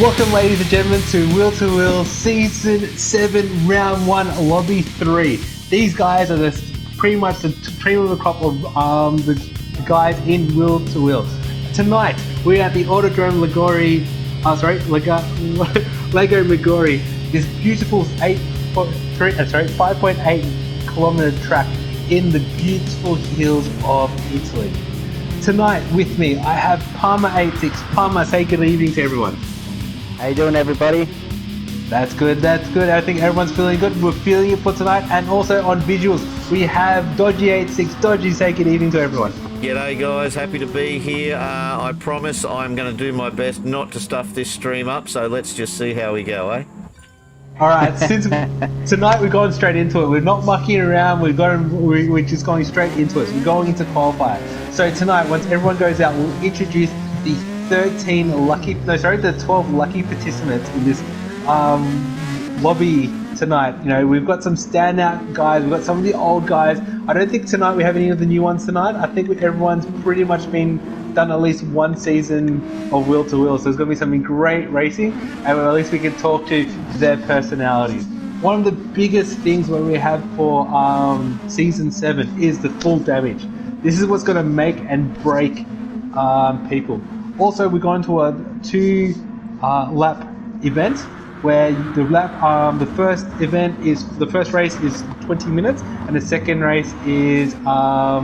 Welcome, ladies and gentlemen, to W2W Season 7, Round 1, Lobby 3. These guys are pretty much the cream of the crop of the guys in W2W. Tonight, we're at the Autodrome Lego Maggiore, this beautiful 5.8 kilometer track in the beautiful hills of Italy. Tonight, with me, I have Palmer86. Palmer, say good evening to everyone. How you doing, everybody? That's good, that's good. I think everyone's feeling good. We're feeling it for tonight. And also on visuals, we have Dodgy86. Dodgy, say good evening to everyone. G'day guys, happy to be here. I promise I'm going to do my best not to stuff this stream up, so let's just see how we go, eh? Alright, since tonight we're going straight into it. We're not mucking around, we're just going straight into it. So we're going into qualifier. So tonight, once everyone goes out, we'll introduce the 12 lucky participants in this lobby tonight. You know, we've got some standout guys, we've got some of the old guys. I don't think tonight we have any of the new ones tonight. I think everyone's pretty much done at least one season of W2W, so there's going to be some great racing, and at least we can talk to their personalities. One of the biggest things what we have for Season 7 is the full damage. This is what's going to make and break people. Also, we're going to a 2-lap event where the first race is 20 minutes and the second race is a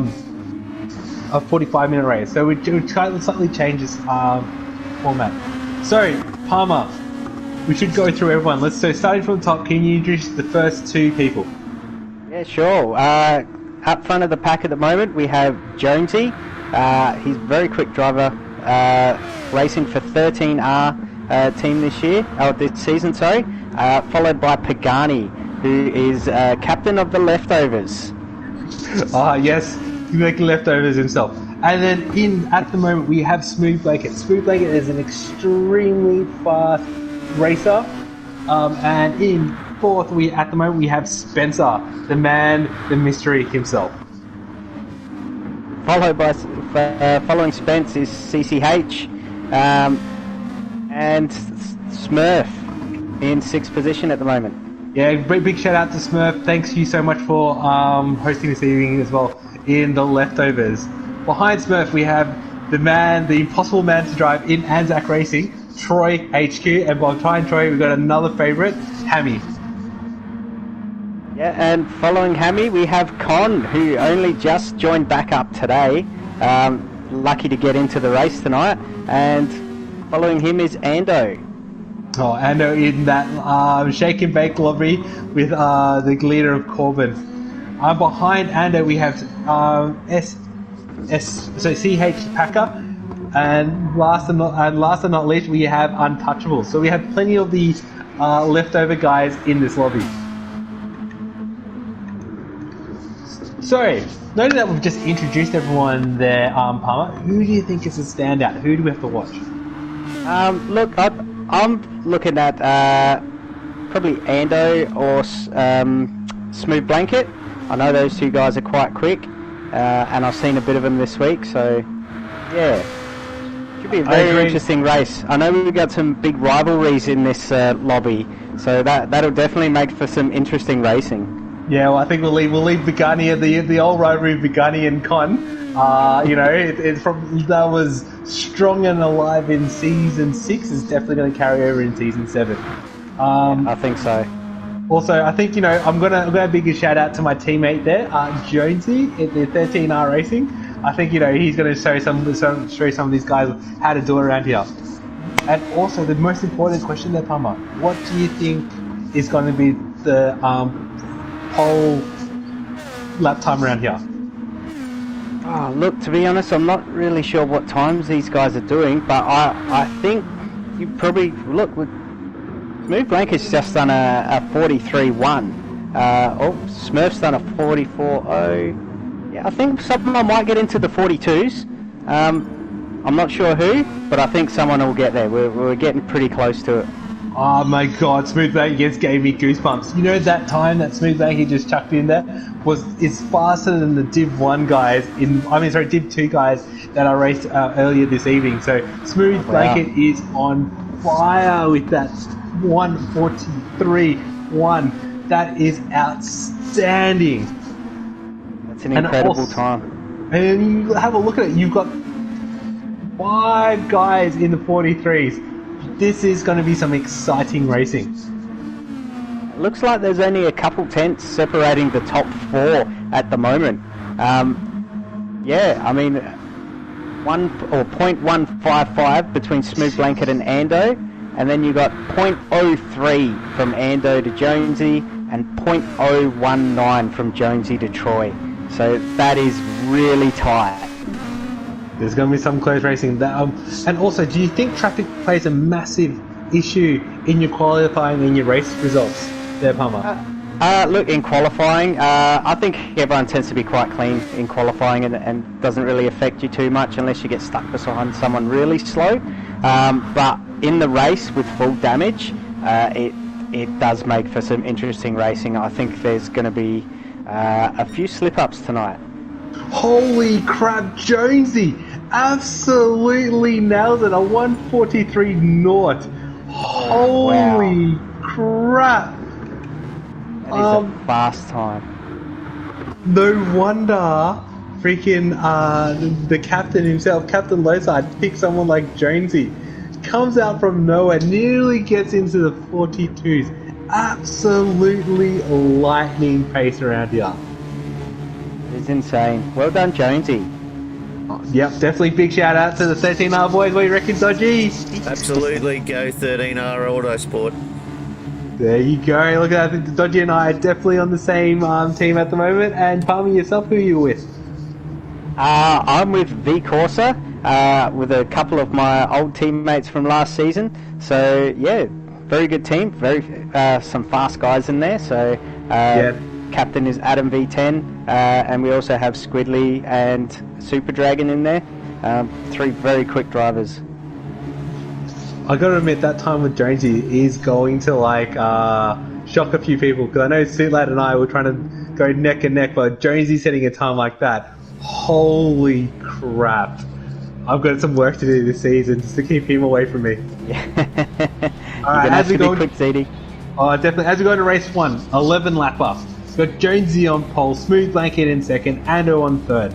45-minute race. So we try to slightly change this format. So, Palmer, we should go through everyone. So starting from the top, can you introduce the first two people? Yeah, sure. Up front of the pack at the moment, we have Jonesy. He's a very quick driver, racing for 13R team this season, followed by Pagani, who is captain of the Leftovers. Yes, he's making leftovers himself. And then at the moment we have Smooth Blanket. Smooth Blanket is an extremely fast racer, and in fourth at the moment we have Spencer, the man, the mystery himself. Following Spence is CCH, and Smurf in 6th position at the moment. Yeah, big shout out to Smurf. Thanks you so much for hosting this evening as well in the Leftovers. Behind Smurf we have the man, the impossible man to drive in Anzac Racing, Troy HQ, and behind Troy we've got another favourite, Hammy. Yeah, and following Hammy we have Con, who only just joined back up today. Lucky to get into the race tonight. And following him is Ando. Oh, Ando in that shake and bake lobby with the leader of Corbin. Behind Ando we have CH Packer, and last but not least we have Untouchable. So we have plenty of the leftover guys in this lobby. So, noting that we've just introduced everyone there, Palmer, who do you think is a standout? Who do we have to watch? Look, I'm looking at probably Ando or Smooth Blanket. I know those two guys are quite quick, and I've seen a bit of them this week, so yeah. Should be a very interesting race. I know we've got some big rivalries in this lobby, so that'll definitely make for some interesting racing. Yeah, well, I think we'll leave Begani, the old rivalry of Begani and Con. That was strong and alive in Season 6. Is definitely going to carry over in Season 7. I think so. Also, I think I'm gonna big a shout out to my teammate there, Jonesy, at the 13R Racing. I think he's going to show some of these guys how to do it around here. And also, the most important question there, Palmer, what do you think is going to be the whole lap time around here? Oh, look, to be honest, I'm not really sure what times these guys are doing, but I think you probably look with Smooth Blanket's just done a 43.1. Smurf's done a 44.0. Yeah, I think someone might get into the 42s. I'm not sure who, but I think someone will get there. We're getting pretty close to it. Oh my god, Smooth Blanket just gave me goosebumps. You know that time that Smooth Blanket just chucked in there is faster than the Div 1 guys Div 2 guys that I raced earlier this evening. So Smooth Blanket is on fire with that 1:43.1. That is outstanding. That's an incredible time. And you have a look at it. You've got 5 guys in the 43s. This is going to be some exciting racing. It looks like there's only a couple tenths separating the top 4 at the moment. Yeah, I mean, 0.155 between Smooth Blanket and Ando, and then you got 0.03 from Ando to Jonesy, and 0.019 from Jonesy to Troy. So that is really tight. There's going to be some close racing. And also, do you think traffic plays a massive issue in your qualifying and your race results there, Palmer? Look, in qualifying, I think everyone tends to be quite clean in qualifying and doesn't really affect you too much unless you get stuck behind someone really slow. But in the race with full damage, it does make for some interesting racing. I think there's going to be a few slip-ups tonight. Holy crap, Jonesy absolutely nails it. A 1:43 naught. Holy crap. That is a fast time. No wonder freaking the captain himself, Captain Lowside, picked someone like Jonesy. Comes out from nowhere, nearly gets into the 42s. Absolutely lightning pace around here. It's insane. Well done, Jonesy. Yep, definitely big shout out to the 13R boys. What do you reckon, Dodgy? Absolutely, go 13R Autosport. There you go. Look at that. Dodgy and I are definitely on the same team at the moment. And Palmer, yourself, who are you with? I'm with V Corsa, with a couple of my old teammates from last season. So yeah, very good team. Very some fast guys in there. So captain is Adam V10, and we also have Squidly and Super Dragon in there. 3 very quick drivers. I gotta admit, that time with Jonesy is going to shock a few people, because I know Suitlad and I were trying to go neck and neck, but Jonesy setting a time like that, holy crap! I've got some work to do this season just to keep him away from me. All right, as we go, quick, ZD. Oh, definitely. As we go to race 1, 11 lapper. Got Jonesy on pole, Smooth Blanket in second, Ando on third.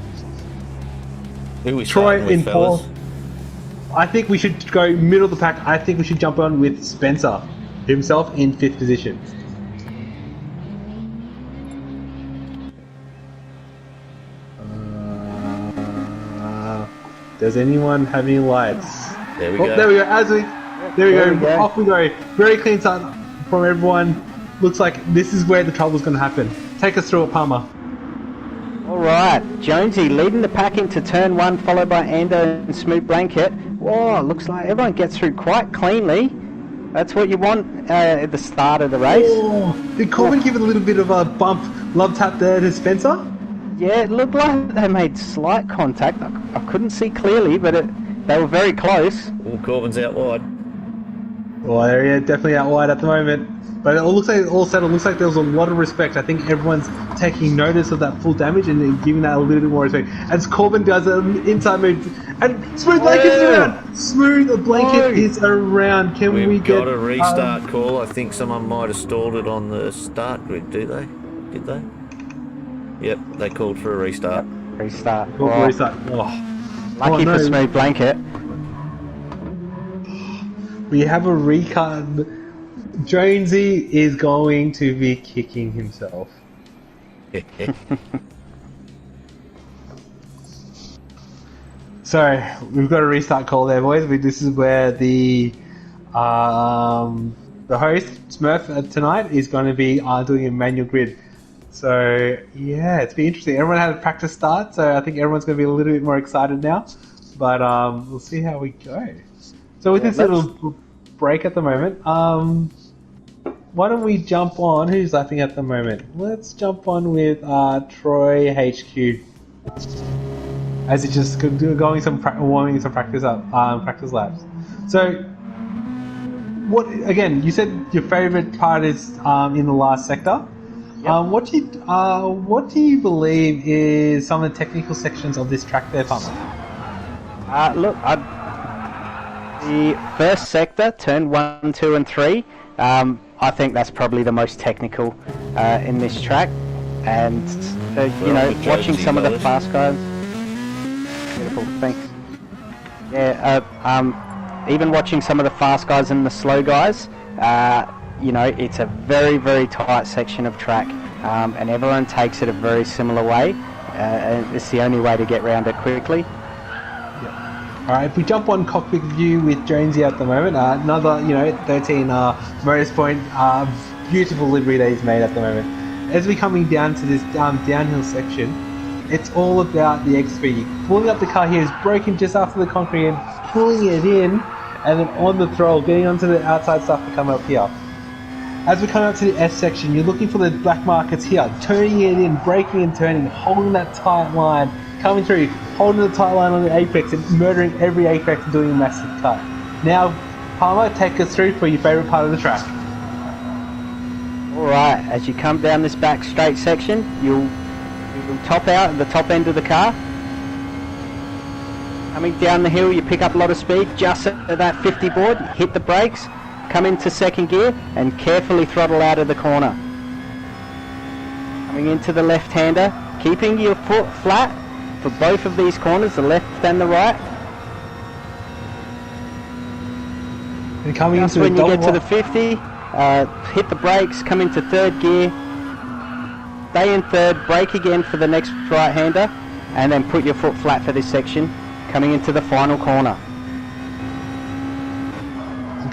Who we Troy with, in fellas? fourth. I think we should go middle of the pack. I think we should jump on with Spencer himself in 5th position. Does anyone have any lights? There we go. There we go. There we go. Off we go. Very clean start from everyone. Looks like this is where the trouble's going to happen. Take us through it, Palmer. Alright, Jonesy leading the pack into turn 1, followed by Ando and Smooth Blanket. Whoa, looks like everyone gets through quite cleanly. That's what you want at the start of the race. Oh, did Corbin give it a little bit of a bump, love tap there to Spencer? Yeah, it looked like they made slight contact. I couldn't see clearly, but they were very close. Oh, Corbin's out wide. Well, yeah, definitely out wide at the moment. But it looks like all settled. Looks like there was a lot of respect. I think everyone's taking notice of that full damage and then giving that a little bit more respect. As Corbin does an inside move, and Smooth Blanket's around. Smooth Blanket is around. Can we get? We've got a restart call. I think someone might have stalled it on the start grid. Do they? Did they? Yep, they called for a restart. Restart. Restart. Lucky for Smooth Blanket. We have a recut. Jonesy is going to be kicking himself. So we've got a restart call there, boys. This is where the host Smurf tonight is going to be doing a manual grid. So yeah, it's been interesting. Everyone had a practice start, so I think everyone's going to be a little bit more excited now. But we'll see how we go. So with this little break at the moment, why don't we jump on? Who's lapping at the moment? Let's jump on with Troy HQ. As he's just going warming some practice laps. So, what again? You said your favourite part is in the last sector. Yep. What do you believe is some of the technical sections of this track there, Palmer? Look, The first sector, turn 1, 2 and 3, I think that's probably the most technical in this track. And, you know, watching some of the fast guys... Beautiful, thanks. Yeah, even watching some of the fast guys and the slow guys, you know, it's a very, very tight section of track, and everyone takes it a very similar way, and it's the only way to get around it quickly. Alright, if we jump on cockpit view with Jonesy at the moment, another, you know, 13 Motorsport, beautiful livery that he's made at the moment. As we're coming down to this downhill section, it's all about the XP. Pulling up the car here is braking just after the concrete and pulling it in, and then on the throttle, getting onto the outside stuff to come up here. As we come up to the S section, you're looking for the black markets here, turning it in, braking and turning, holding that tight line, coming through, holding the tight line on the apex and murdering every apex and doing a massive cut. Now, Palmer, take us through for your favourite part of the track. Alright, as you come down this back straight section, you'll top out at the top end of the car. Coming down the hill, you pick up a lot of speed, just at that 50 board, hit the brakes, come into second gear and carefully throttle out of the corner. Coming into the left-hander, keeping your foot flat for both of these corners, the left and the right. And coming Just into when you get to the 50, hit the brakes, come into third gear, stay in third, brake again for the next right-hander, and then put your foot flat for this section, coming into the final corner.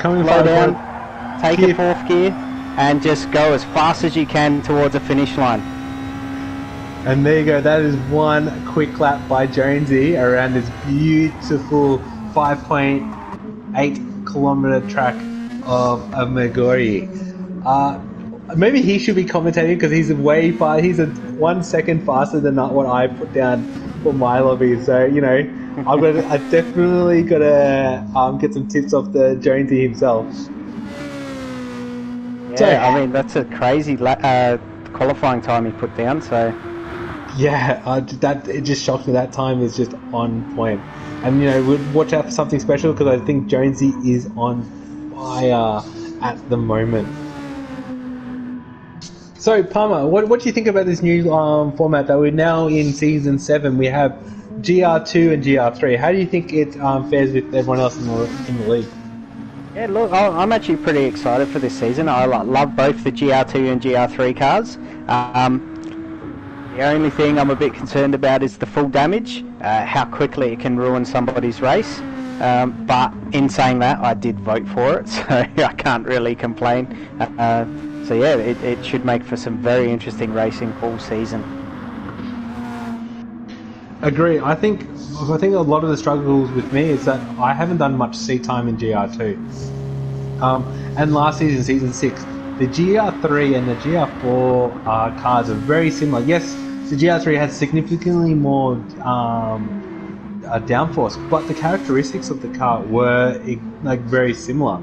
Slow down, take a fourth gear, and just go as fast as you can towards the finish line. And there you go, that is one quick lap by Jonesy around this beautiful 5.8 kilometer track of Megori. Maybe he should be commentating because he's way far. He's 1 second faster than what I put down for my lobby. So you know, I definitely gotta get some tips off the Jonesy himself. Yeah, so, I mean that's a crazy qualifying time he put down. So yeah, that it just shocked me. That time is just on point. And you know, we'd watch out for something special because I think Jonesy is on fire at the moment. So, Palmer, what do you think about this new format that we're now in Season 7? We have GR2 and GR3. How do you think it fares with everyone else in the league? yeah, look, I'm actually pretty excited for this season. I love both the GR2 and GR3 cars. The only thing I'm a bit concerned about is the full damage, how quickly it can ruin somebody's race. But in saying that, I did vote for it, so I can't really complain. So yeah, it should make for some very interesting racing all season. Agree. I think a lot of the struggles with me is that I haven't done much seat time in GR2. And last season, Season 6, the GR3 and the GR4 cars are very similar. Yes, the GR3 has significantly more downforce, but the characteristics of the car were like very similar.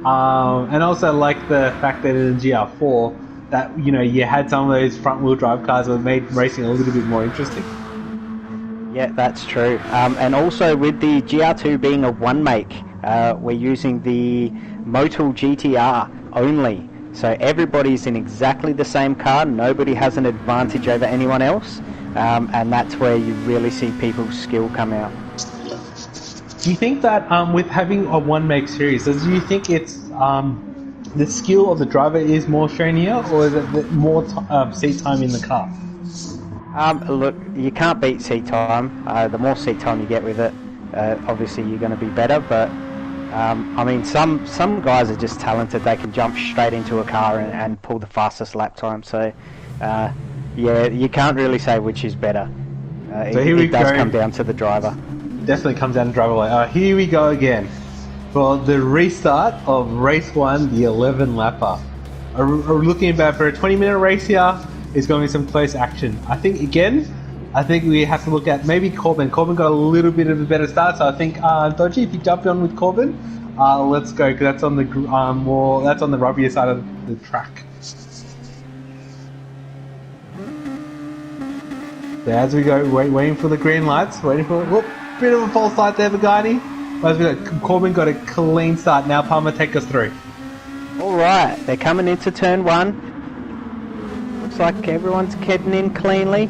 And also like the fact that in the GR4 that you know you had some of those front wheel drive cars that made racing a little bit more interesting. Yeah, that's true. And also with the GR2 being a one make, we're using the Motul GTR only. So everybody's in exactly the same car, nobody has an advantage over anyone else, and that's where you really see people's skill come out. Do you think that with having a one-make series, do you think it's the skill of the driver is more shown here, or is it more seat time in the car? Look, you can't beat seat time. The more seat time you get with it, obviously you're going to be better, but I mean, some guys are just talented. They can jump straight into a car and pull the fastest lap time. So, yeah, you can't really say which is better. So here it does come down to the driver. Definitely comes down to driver weight. Here we go again for the restart of race 1, the 11 lapper. We're looking about for a 20-minute race here. It's going to be some close action. I think we have to look at maybe Corbin. Corbin got a little bit of a better start, so I think Dodgy, if you jump on with Corbin, let's go because that's on the that's on the rubbier side of the track. So as we go, waiting for the green lights, waiting for bit of a false light there, Bugatti. Corbin got a clean start. Now Palmer, take us through. Alright, they're coming into turn 1. Looks like everyone's getting in cleanly.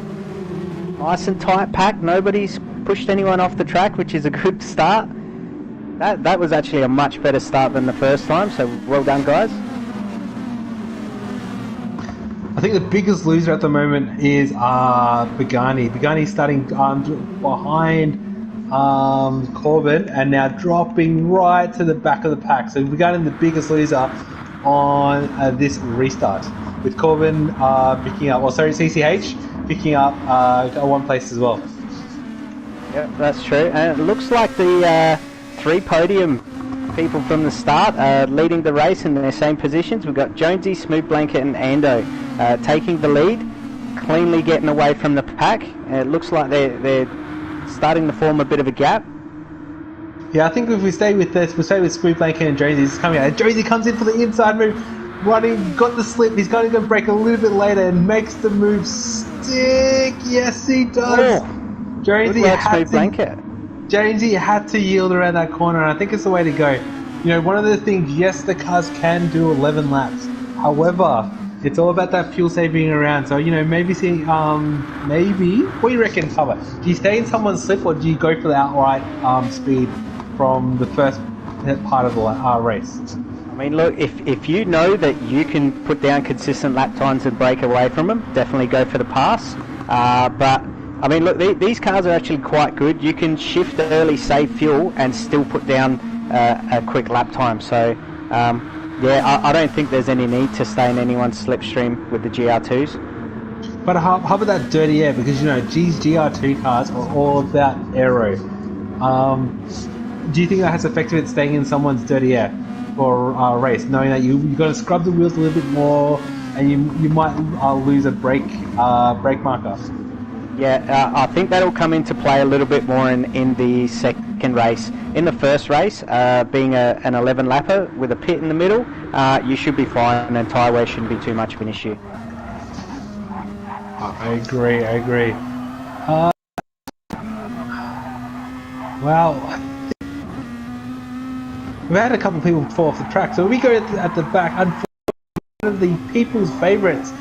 Nice and tight pack. Nobody's pushed anyone off the track, which is a good start. That was actually a much better start than the first time, so well done, guys. I think the biggest loser at the moment is Begani. Begani's starting behind Corbin and now dropping right to the back of the pack. So Begani the biggest loser on this restart, with Corbin picking up, CCH picking up one place as well. Yep, that's true. And it looks like the 3 podium people from the start are leading the race in their same positions. We've got Jonesy, Smooth Blanket and Ando taking the lead, cleanly getting away from the pack. It looks like they're starting to form a bit of a gap. Yeah, I think if we stay with this, we'll stay with Smooth Blanket and Jonesy. He's coming out. Jonesy comes in for the inside move, running, got the slip. He's going to break a little bit later and makes the move stick. Yes, he does. Oh, Jonesy had to yield around that corner, and I think it's the way to go. You know, one of the things, yes, the cars can do 11 laps. However, it's all about that fuel saving around. So, you know, maybe what do you reckon, Cover? Do you stay in someone's slip, or do you go for the outright speed from the first part of the race? I mean, look, if you know that you can put down consistent lap times and break away from them, definitely go for the pass. But I mean, look, these cars are actually quite good. You can shift early, save fuel, and still put down a quick lap time. So, yeah, I don't think there's any need to stay in anyone's slipstream with the GR2s. But how about that dirty air? Because, you know, these GR2 cars are all about aero. Do you think that has affected it staying in someone's dirty air for a race, knowing that you've got to scrub the wheels a little bit more, and you might lose a brake marker? Yeah, I think that'll come into play a little bit more in the second race. In the first race, being an 11 lapper with a pit in the middle, you should be fine, and tyre wear shouldn't be too much of an issue. I agree. Well, we've had a couple of people fall off the track, so we go at the back. Unfortunately, one of the people's favourites,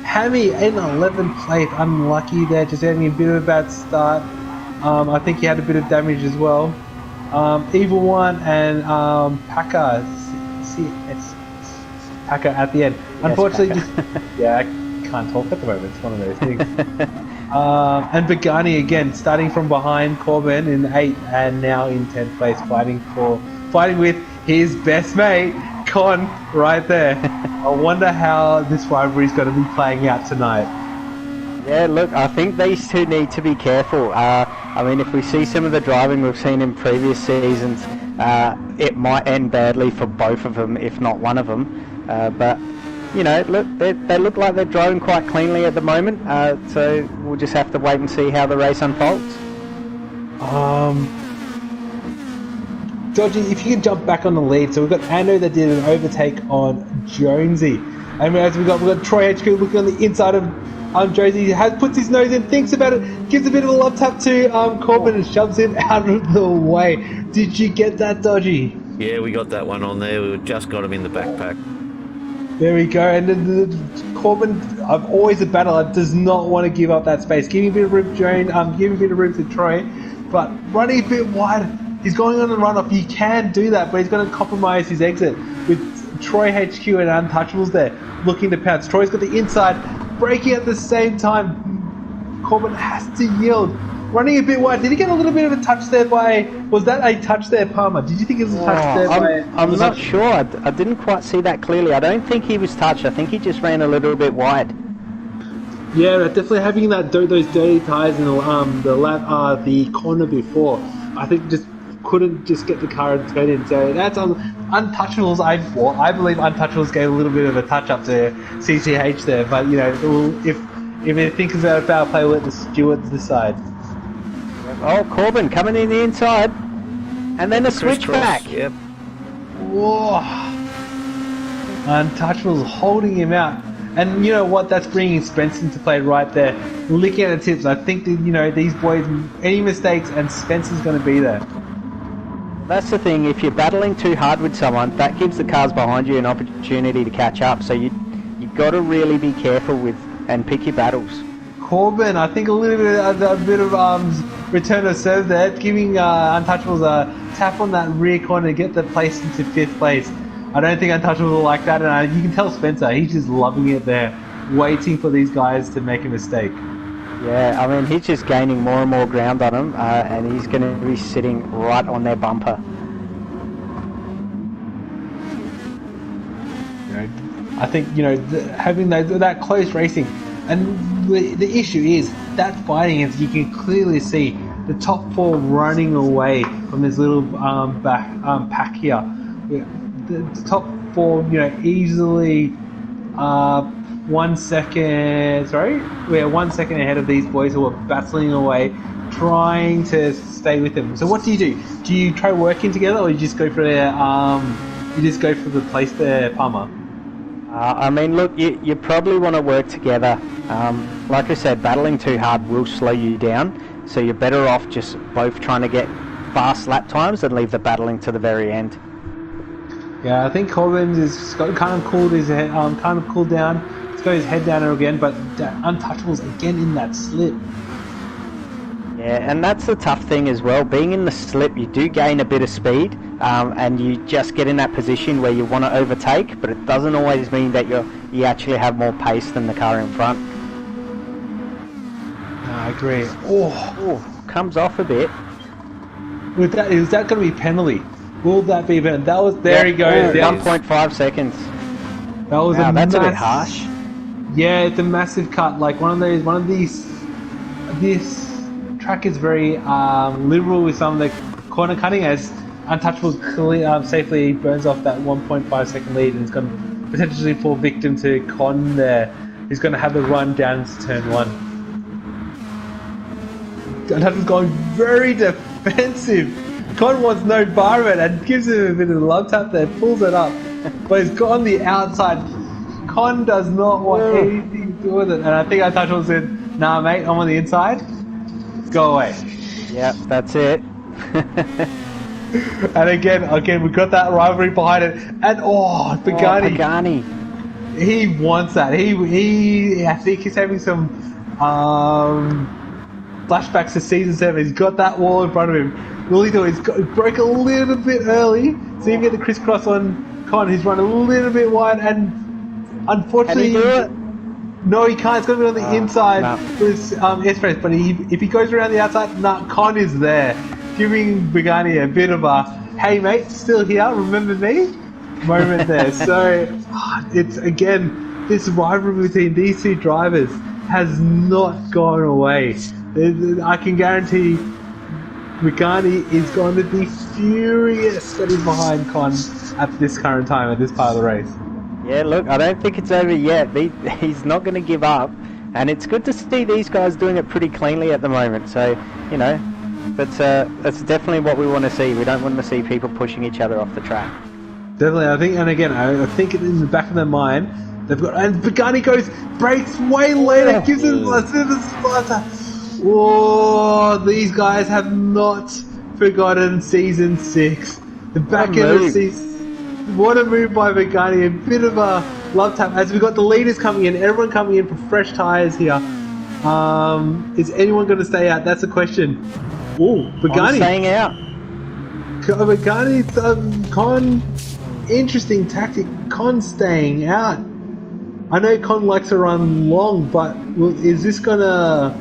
Hammy in 11th place, unlucky there, just having a bit of a bad start. I think he had a bit of damage as well. Evil One and Packer at the end. Yes, unfortunately, I can't talk at the moment. It's one of those things. And Begani again, starting from behind Corbin in 8th and now in 10th place, fighting with his best mate, Con, right there. I wonder how this rivalry is going to be playing out tonight. Yeah, look, I think these two need to be careful. I mean, if we see some of the driving we've seen in previous seasons, it might end badly for both of them, if not one of them. But, you know, look, they look like they're driving quite cleanly at the moment, so we'll just have to wait and see how the race unfolds. Dodgy, if you can jump back on the lead. So we've got Ando that did an overtake on Jonesy. And as we've got Troy HQ looking on the inside of Jonesy. Puts his nose in, thinks about it, gives a bit of a love tap to Corbin and shoves him out of the way. Did you get that, Dodgy? Yeah, we got that one on there. We just got him in the backpack. There we go. And then Corbin, I'm always a battler, does not want to give up that space. Give me a bit of room, Joan. Give me a bit of room to Troy. But running a bit wide, he's going on the runoff. He can do that, but he's going to compromise his exit with Troy HQ and Untouchables there, looking to pounce. Troy's got the inside, braking at the same time. Corbin has to yield. Running a bit wide. Did he get a little bit of a touch there by... Was that a touch there, Palmer? Did you think it was a touch there by... I'm not sure. I didn't quite see that clearly. I don't think he was touched. I think he just ran a little bit wide. Yeah, definitely having those dirty tyres in the corner before. I think just couldn't just get the car and turn in. So that's Untouchables. I believe Untouchables gave a little bit of a touch up to CCH there. But you know, if it thinks about a foul play, we'll let the stewards decide. Oh, Corbin coming in the inside, and then a switchback. Yep. Whoa! Untouchables holding him out. And you know what? That's bringing Spence into play right there. Licking at the tips. I think that, you know, these boys, any mistakes, and Spencer's going to be there. That's the thing. If you're battling too hard with someone, that gives the cars behind you an opportunity to catch up. So you've got to really be careful with and pick your battles. Corbin, I think a bit of return of serve there, giving Untouchables a tap on that rear corner to get the place into 5th place. I don't think Untouchables will like that, and you can tell Spencer, he's just loving it there, waiting for these guys to make a mistake. Yeah, I mean, he's just gaining more and more ground on them, and he's going to be sitting right on their bumper. I think, having that close racing, and the issue is that fighting is, you can clearly see the top 4 running away from this little pack here. The top 4, easily 1 second. Sorry, we're 1 second ahead of these boys who are battling away, trying to stay with them. So what do? Do you try working together, or you just go for the place there, Palmer? I mean, look, you probably want to work together. Like I said, battling too hard will slow you down, so you're better off just both trying to get fast lap times and leave the battling to the very end. Yeah, I think Corbin is kind of cooled his head, cooled down. He's got his head down again, but Untouchables again in that slip. Yeah, and that's the tough thing as well. Being in the slip, you do gain a bit of speed, and you just get in that position where you want to overtake, but it doesn't always mean that you actually have more pace than the car in front. I agree. Comes off a bit. Is that going to be penalty? Will that be penalty? That was there. He goes. 1.5 seconds. That was that's a bit harsh. Yeah, it's a massive cut. Like this track is very liberal with some of the corner cutting, as Untouchables safely burns off that 1.5 second lead, and it's going to potentially fall victim to Con there. He's going to have the run down to turn 1. Untouchables going very defensive. Con wants no bar of it and gives him a bit of a love tap there, pulls it up, but he's gone the outside. Con does not want anything to do with it, and I think Untouchables said, "Nah, mate, I'm on the inside. Go away." Yep, that's it. And again, we've got that rivalry behind it, and Pagani. He wants that. I think he's having some flashbacks to season 7. He's got that wall in front of him. All he do is break a little bit early, so you can get the crisscross on Con. He's run a little bit wide, and unfortunately, can he do it? No, he can't. It's going to be on the inside for his S-race. But if he goes around the outside, Con is there, giving Pagani a bit of a "Hey mate, still here? Remember me?" moment there. So it's again, this rivalry between these two drivers has not gone away. I can guarantee Pagani is going to be furious that he's behind Con at this current time, at this part of the race. Yeah, look, I don't think it's over yet. He's not going to give up, and it's good to see these guys doing it pretty cleanly at the moment. So, that's definitely what we want to see. We don't want to see people pushing each other off the track. Definitely, I think, and again, I think in the back of their mind, they've got, and Pagani breaks way later, gives him a silver splatter. Whoa, these guys have not forgotten season 6. The back end of the season. What a move by Pagani, a bit of a love tap as we got the leaders coming in, everyone coming in for fresh tyres here. Is anyone going to stay out? That's a question. Oh, Pagani. Staying out. Pagani, Con, interesting tactic. Con staying out. I know Con likes to run long, but is this going to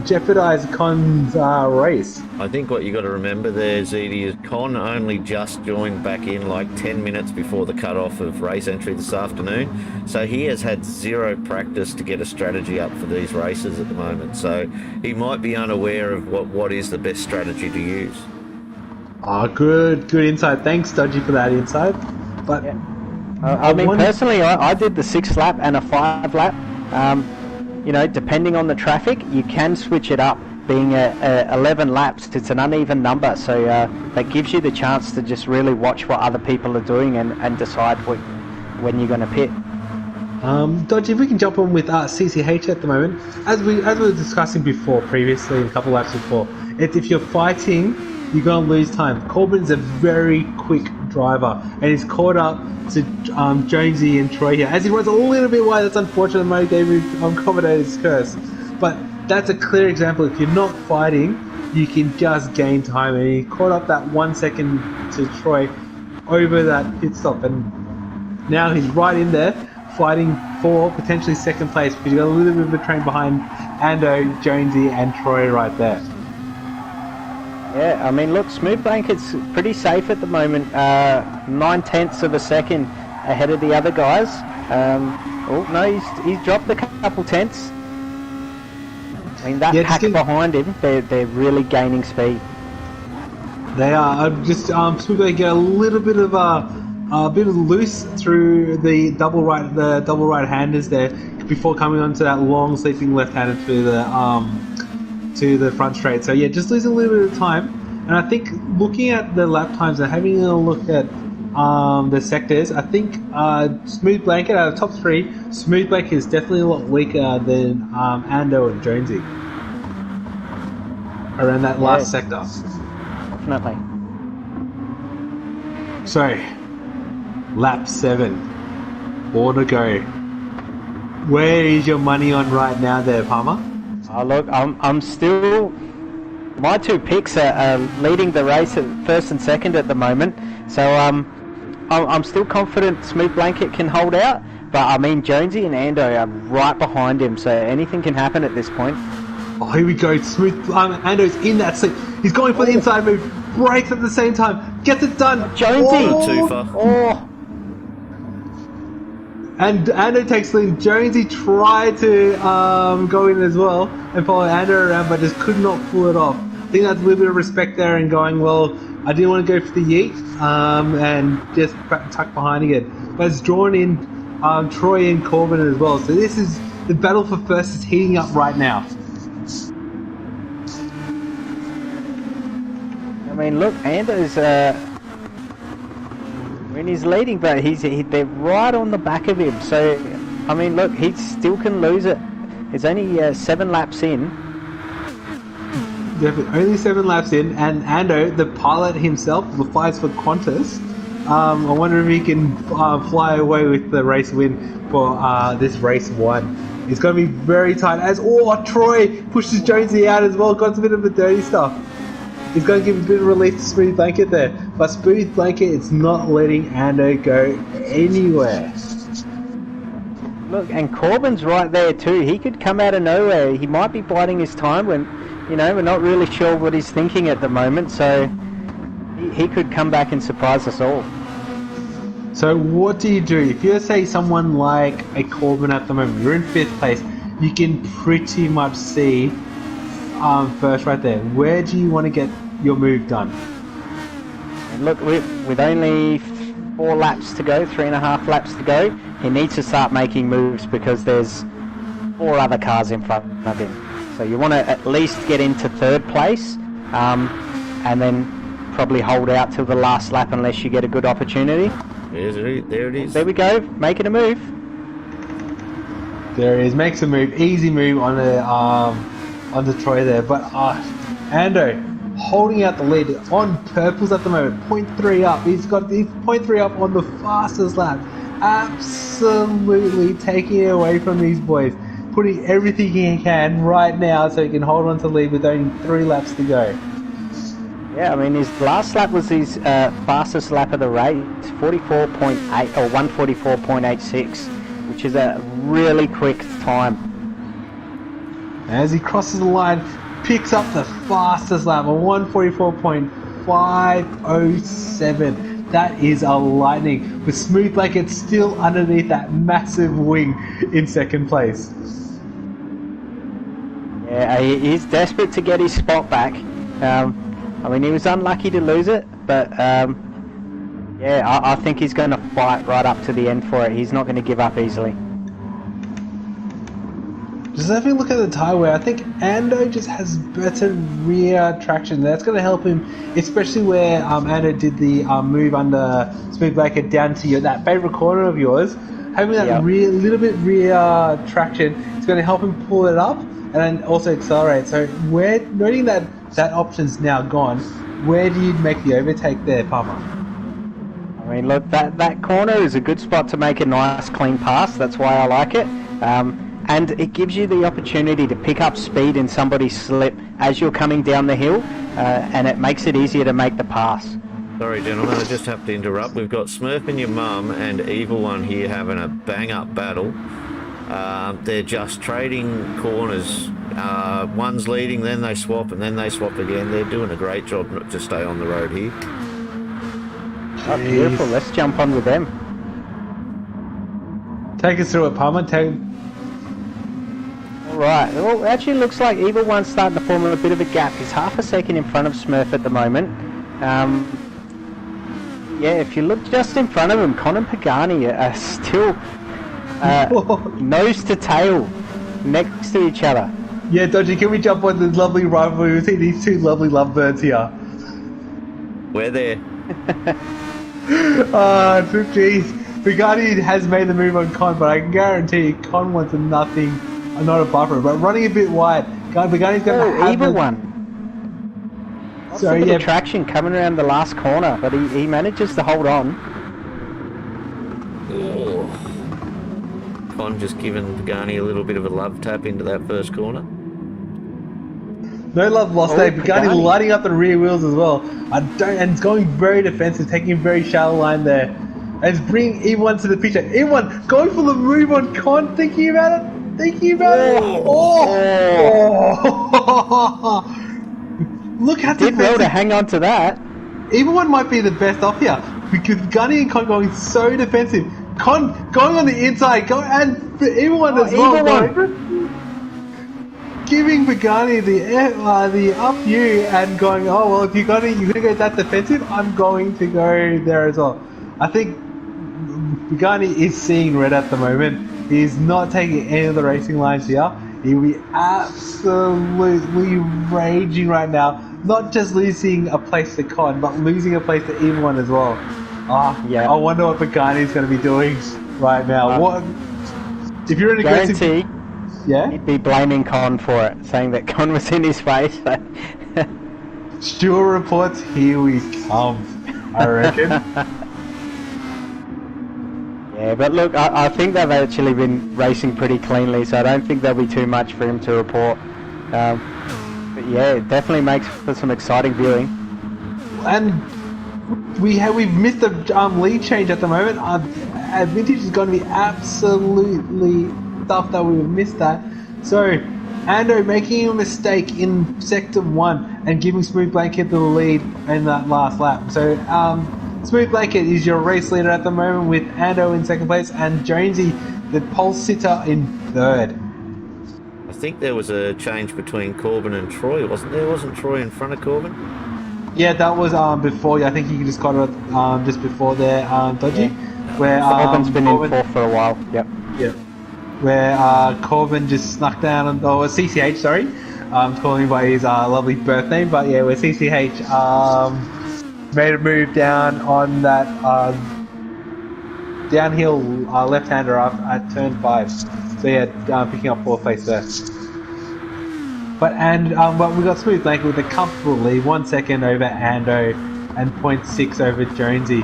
jeopardize Con's race? I think what you got to remember there, ZD, is Con only just joined back in like 10 minutes before the cut-off of race entry this afternoon. So he has had zero practice to get a strategy up for these races at the moment. So he might be unaware of what is the best strategy to use. Good insight. Thanks, Dodgy, for that insight. But yeah. I mean, personally, I did the 6th lap and a 5 lap. Depending on the traffic, you can switch it up. Being 11 laps, it's an uneven number, so that gives you the chance to just really watch what other people are doing and decide when you're going to pit. Dodgy, if we can jump on with CCH at the moment, as we were discussing previously, a couple laps before, if you're fighting you're going to lose time. Corbin's a very quick driver, and he's caught up to Jonesy and Troy here. As he runs a little bit wide, that's unfortunate. Mo gave him Commodores curse. But that's a clear example. If you're not fighting, you can just gain time. And he caught up that 1 second to Troy over that pit stop. And now he's right in there, fighting for potentially second place, because you've got a little bit of a train behind Ando, Jonesy, and Troy right there. Yeah, I mean, look, Smooth Blanket's pretty safe at the moment. 9/10 of a second ahead of the other guys. Oh no, he's dropped a couple tenths. I mean, that pack behind him, they're really gaining speed. They are just Smooth Blanket get a little bit of a bit of loose through the double right handers there before coming onto that long sleeping left hander to the front straight. So yeah, just losing a little bit of time. And I think looking at the lap times and having a look at the sectors, I think Smooth Blanket out of the top three, Smooth Blanket is definitely a lot weaker than Ando and Jonesy around that last sector. Definitely. So, lap 7, 4 to go. Where is your money on right now there, Palmer? Oh, look, I'm still... My two picks are leading the race at first and second at the moment. So I'm still confident Smooth Blanket can hold out. But I mean, Jonesy and Ando are right behind him, so anything can happen at this point. Oh, here we go. Ando's in that seat. He's going for the inside move. Brakes at the same time. Gets it done. Jonesy! Oh. And Ando takes the lead. Jonesy tried to go in as well and follow Ando around, but just could not pull it off. I think that's a little bit of respect there and going, well, I didn't want to go for the yeet and just tuck behind again. But it's drawn in Troy and Corbin as well. So this is the battle for first is heating up right now. I mean, look, Ando's when he's leading, but they're right on the back of him. So, I mean, look, he still can lose it. It's only 7 laps in. Definitely, only 7 laps in, and Ando, the pilot himself, flies for Qantas. I wonder if he can fly away with the race win for this race 1. It's going to be very tight. As Troy pushes Jonesy out as well. Got a bit of the dirty stuff. He's going to give a bit of relief to Smooth Blanket there. But Smooth Blanket is not letting Ando go anywhere. Look, and Corbin's right there too. He could come out of nowhere. He might be biding his time when, we're not really sure what he's thinking at the moment. So he could come back and surprise us all. So what do you do? If you're, say, someone like a Corbin at the moment, you're in 5th place, you can pretty much see first right there. Where do you want to get your move done? And look, with only 4 laps to go, 3.5 laps to go, he needs to start making moves because there's 4 other cars in front of him. So you want to at least get into 3rd place and then probably hold out till the last lap unless you get a good opportunity. There it is. There we go, making a move. There it is, makes a move, easy move on the Troy there, but Ando holding out the lead on purples at the moment, 0.3 up. He's 0.3 up on the fastest lap, absolutely taking it away from these boys, putting everything he can right now so he can hold on to lead with only 3 laps to go. Yeah, I mean, his last lap was his fastest lap of the race, 44.8 or 144.86, which is a really quick time. As he crosses the line, picks up the fastest lap, a 144.507. That is a lightning. With Smooth Blanket still underneath that massive wing in 2nd place. Yeah, he's desperate to get his spot back. I mean, he was unlucky to lose it, but yeah, I think he's going to fight right up to the end for it. He's not going to give up easily. Just having a look at the tyre wear, I think Ando just has better rear traction. That's going to help him, especially where Ando did the move under Smooth Blanket down to that favourite corner of yours. Having that little bit rear traction is going to help him pull it up and then also accelerate. So we're noting that option's now gone. where do you make the overtake there, Palmer? I mean, look, that corner is a good spot to make a nice clean pass. That's why I like it. And it gives you the opportunity to pick up speed in somebody's slip as you're coming down the hill, and it makes it easier to make the pass. Sorry, gentlemen, I just have to interrupt. We've got Smurf and your mum and Evil One here having a bang-up battle. They're just trading corners. One's leading, then they swap, and then they swap again. They're doing a great job not to stay on the road here. Oh, beautiful. Let's jump on with them. Take us through it, Palmer. Right, well, it actually looks like Evil One's starting to form a bit of a gap. He's half a second in front of Smurf at the moment. Yeah, if you look just in front of him, Con and Pagani are still nose to tail next to each other. Yeah, Dodgy, can we jump on this lovely rivalry? We see these two lovely lovebirds here. We're there. Jeez. Pagani has made the move on Con, but I can guarantee you Con wants nothing, not a buffer, but running a bit wide. Pagani's going to have Evil One. Sorry, yeah. Traction coming around the last corner, but he manages to hold on. Oh. Con just giving Pagani a little bit of a love tap into that first corner. No love lost there. Pagani lighting up the rear wheels as well. And it's going very defensive, taking a very shallow line there. And it's bringing Evil One to the picture. Evil One going for the move on Con, thinking about it. Thinking about it. Oh. Look how did well to hang on to that. Evil One might be the best off here because Gunny and Con going so defensive. Con going on the inside, and Evil One as well. Giving Pagani the up you and going, oh well, if you're gonna go that defensive, I'm going to go there as well. I think Pagani is seeing red at the moment. He's not taking any of the racing lines here. He'll be absolutely raging right now. Not just losing a place to Con, but losing a place to Evil One as well. Yeah. I wonder what Pagani's going to be doing right now. What if you're in a guarantee? Yeah, he'd be blaming Con for it, saying that Con was in his face. Stuart reports, here we come. I reckon. Yeah, but look, I think they've actually been racing pretty cleanly, so I don't think there'll be too much for him to report. But yeah, it definitely makes for some exciting viewing. And we've missed the lead change at the moment. Vintage is going to be absolutely stuffed that we would miss that. So Ando making a mistake in sector 1 and giving Smooth Blanket the lead in that last lap. So Smooth Blanket is your race leader at the moment with Ando in second place and Jonesy, the pole sitter, in third. I think there was a change between Corbin and Troy, wasn't there? Wasn't Troy in front of Corbin? Yeah, that was before. I think he just got it just before there, Dodgy. Yeah. Where Corbin's been in fourth for a while. Yep. Yep. Where Corbin just snuck down, or CCH, sorry. Calling him by his lovely birth name, but yeah, where CCH made a move down on that downhill left-hander at turn 5. So yeah, picking up 4th place there. But we got Smooth Blanket with a comfortable lead, 1 second over Ando and 0.6 over Jonesy.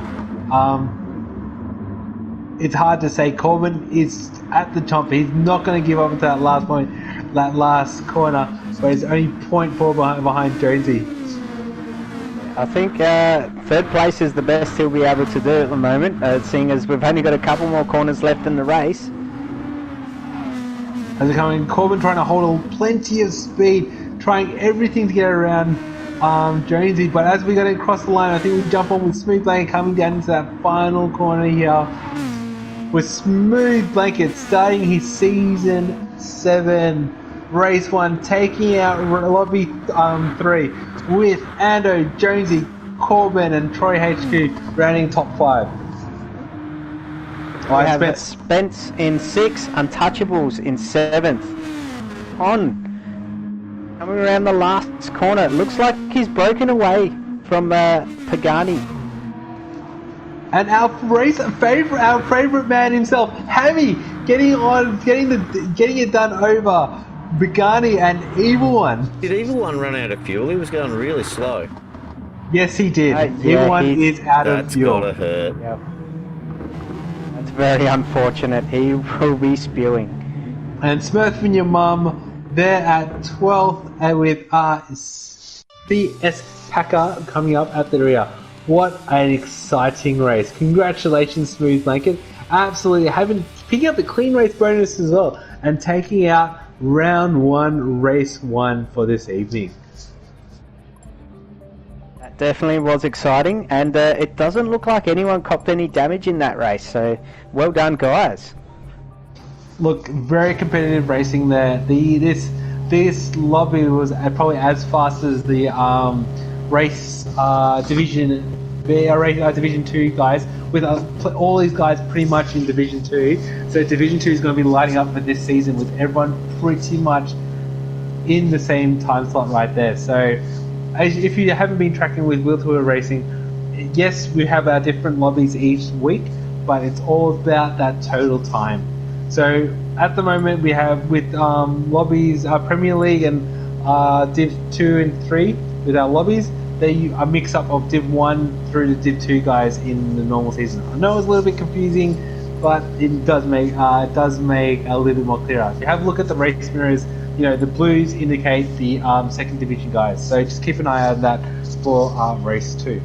It's hard to say. Corbin is at the top. He's not going to give up until that last point, that last corner, but he's only 0.4 behind Jonesy. I think third place is the best he'll be able to do at the moment, seeing as we've only got a couple more corners left in the race. As they're coming, Corbin trying to hold plenty of speed, trying everything to get around Jonesy, but as we got to cross the line, I think we jump on with Smooth Blanket coming down into that final corner here. With Smooth Blanket starting his season 7 race 1, taking out lobby 3 with Ando, Jonesy, Corbin and Troy HQ rounding top 5. We have Spence in 6, Untouchables in 7th. Coming around the last corner, it looks like he's broken away from Pagani. And our favorite man himself, Hammy, getting it done over Pagani and Evil One. Did Evil One run out of fuel? He was going really slow. Yes, he did. Yeah, Everyone is out of That's fuel. gotta hurt. Yep. That's very unfortunate. He will be spewing. And Smurf and your mum, they're at 12th and with CS Packer coming up at the rear. What an exciting race. Congratulations, Smooth Blanket. Absolutely picking up the clean race bonus as well and taking out round 1, race 1 for this evening. That definitely was exciting, and it doesn't look like anyone copped any damage in that race, so well done, guys. Look, very competitive racing there. This lobby was probably as fast as the race Division 2 guys, with all these guys pretty much in Division 2. So Division 2 is going to be lighting up for this season with everyone pretty much in the same time slot right there. So if you haven't been tracking with Will Tour Racing, yes, we have our different lobbies each week, but it's all about that total time. So at the moment we have with lobbies, Premier League and Div 2 and 3 with our lobbies, they a mix up of Div 1 through to Div 2 guys in the normal season. I know it's a little bit confusing, but it does make a little bit more clearer. If you have a look at the race mirrors, the blues indicate the second division guys. So just keep an eye on that for race 2.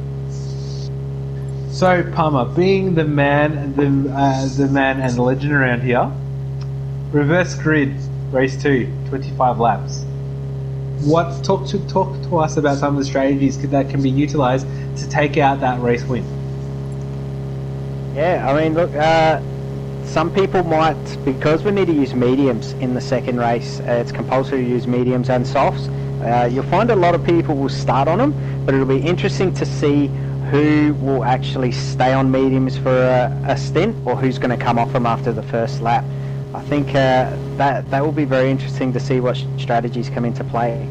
So Palmer, being the man and the legend around here, reverse grid race 2, 25 laps. Talk to us about some of the strategies that can be utilised to take out that race win. Yeah, I mean, look, some people might, because we need to use mediums in the second race, it's compulsory to use mediums and softs. You'll find a lot of people will start on them, but it'll be interesting to see who will actually stay on mediums for a stint, or who's going to come off them after the first lap. I think that will be very interesting to see what strategies come into play.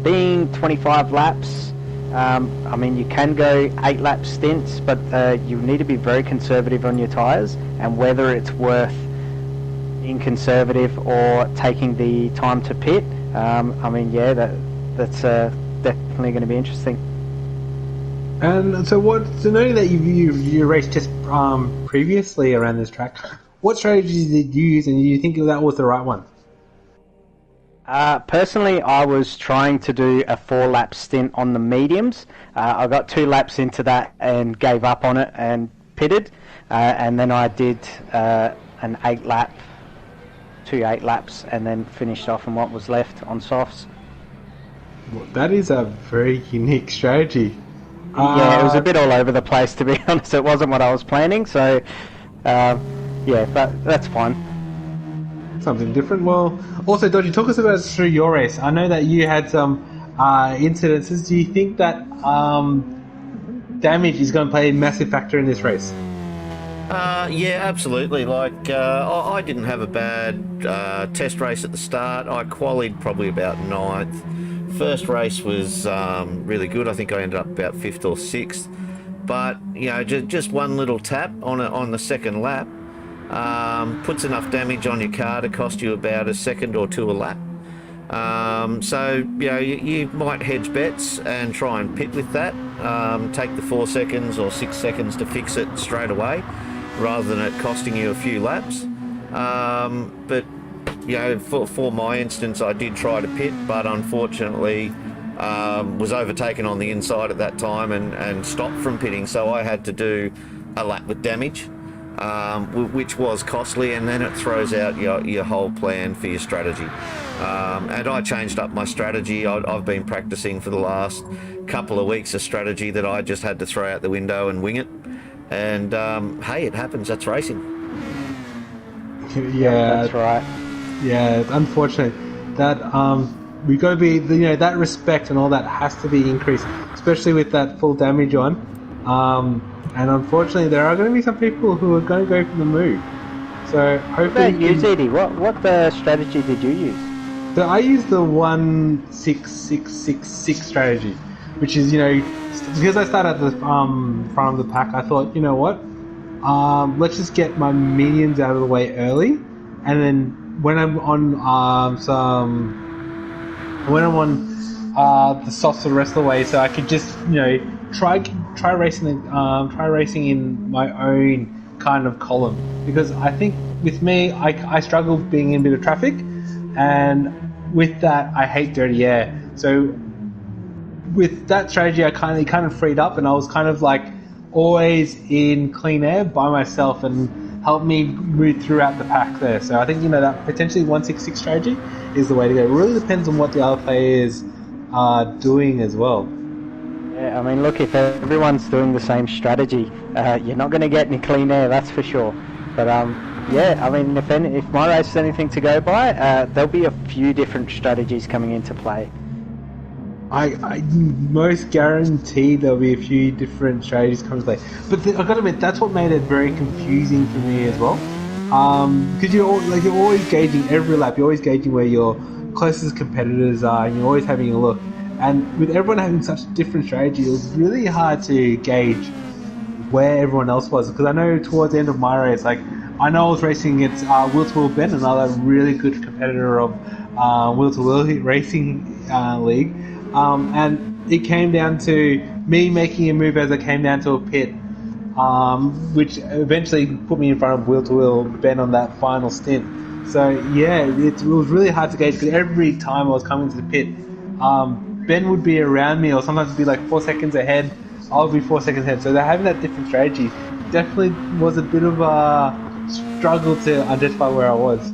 Being 25 laps, I mean, you can go 8-lap stints, but you need to be very conservative on your tyres, and whether it's worth being conservative or taking the time to pit. I mean, yeah, that's definitely going to be interesting. And so knowing that you raced just previously around this track, what strategies did you use, and do you think that was the right one? Personally, I was trying to do a 4-lap stint on the mediums. I got 2 laps into that and gave up on it and pitted, and then I did an 8-lap, 2 8-laps, and then finished off on what was left on softs. Well, that is a very unique strategy. Yeah, it was a bit all over the place, to be honest. It wasn't what I was planning, so yeah, but that's fine. Something different. Well, also, Dodgy, talk us about through your race. I know that you had some incidences. Do you think that damage is going to play a massive factor in this race? Yeah, absolutely. Like, I didn't have a bad test race at the start. I qualied probably about 9th. First race was really good. I think I ended up about 5th or 6th. But, just one little tap on the second lap puts enough damage on your car to cost you about a second or 2 a lap. So, you might hedge bets and try and pit with that. Take the 4 seconds or 6 seconds to fix it straight away, rather than it costing you a few laps. But for my instance, I did try to pit, but unfortunately was overtaken on the inside at that time and stopped from pitting, so I had to do a lap with damage, which was costly, and then it throws out your whole plan for your strategy. And I changed up my strategy. I've been practicing for the last couple of weeks a strategy that I just had to throw out the window and wing it, and hey, it happens. That's racing. Yeah, That's right. Yeah, it's unfortunate that we got to be, that respect and all that has to be increased, especially with that full damage on. And unfortunately, there are going to be some people who are going to go for the move. So hopefully, What about you, ZD? What strategy did you use? So I use the 1-6-6-6-6 strategy, which is because I started at the front of the pack. I thought, you know what, let's just get my mediums out of the way early, and then when I'm on the softs the rest of the way, so I could just try racing in my own kind of column, because I think with me I struggle being in a bit of traffic, and with that I hate dirty air. So with that strategy, I kind of freed up, and I was kind of like always in clean air by myself, and helped me move throughout the pack there. So I think that potentially 166 strategy is the way to go. It really depends on what the other players are doing as well. Yeah, I mean, look, if everyone's doing the same strategy, you're not going to get any clean air, that's for sure. But yeah, I mean, if my race is anything to go by, there'll be a few different strategies coming into play. I most guarantee there'll be a few different strategies coming to play. But I've got to admit, that's what made it very confusing for me as well. Because you're always gauging every lap. You're always gauging where your closest competitors are, and you're always having a look. And with everyone having such different strategy, it was really hard to gauge where everyone else was. Because I know towards the end of my race, I know I was racing against W2W Ben, another really good competitor of W2W Racing League. And it came down to me making a move as I came down to a pit, which eventually put me in front of W2W Ben on that final stint. So yeah, it was really hard to gauge, because every time I was coming to the pit, Ben would be around me, or sometimes it'd be like 4 seconds ahead. I'll be 4 seconds ahead. So having that different strategy definitely was a bit of a struggle to identify where I was.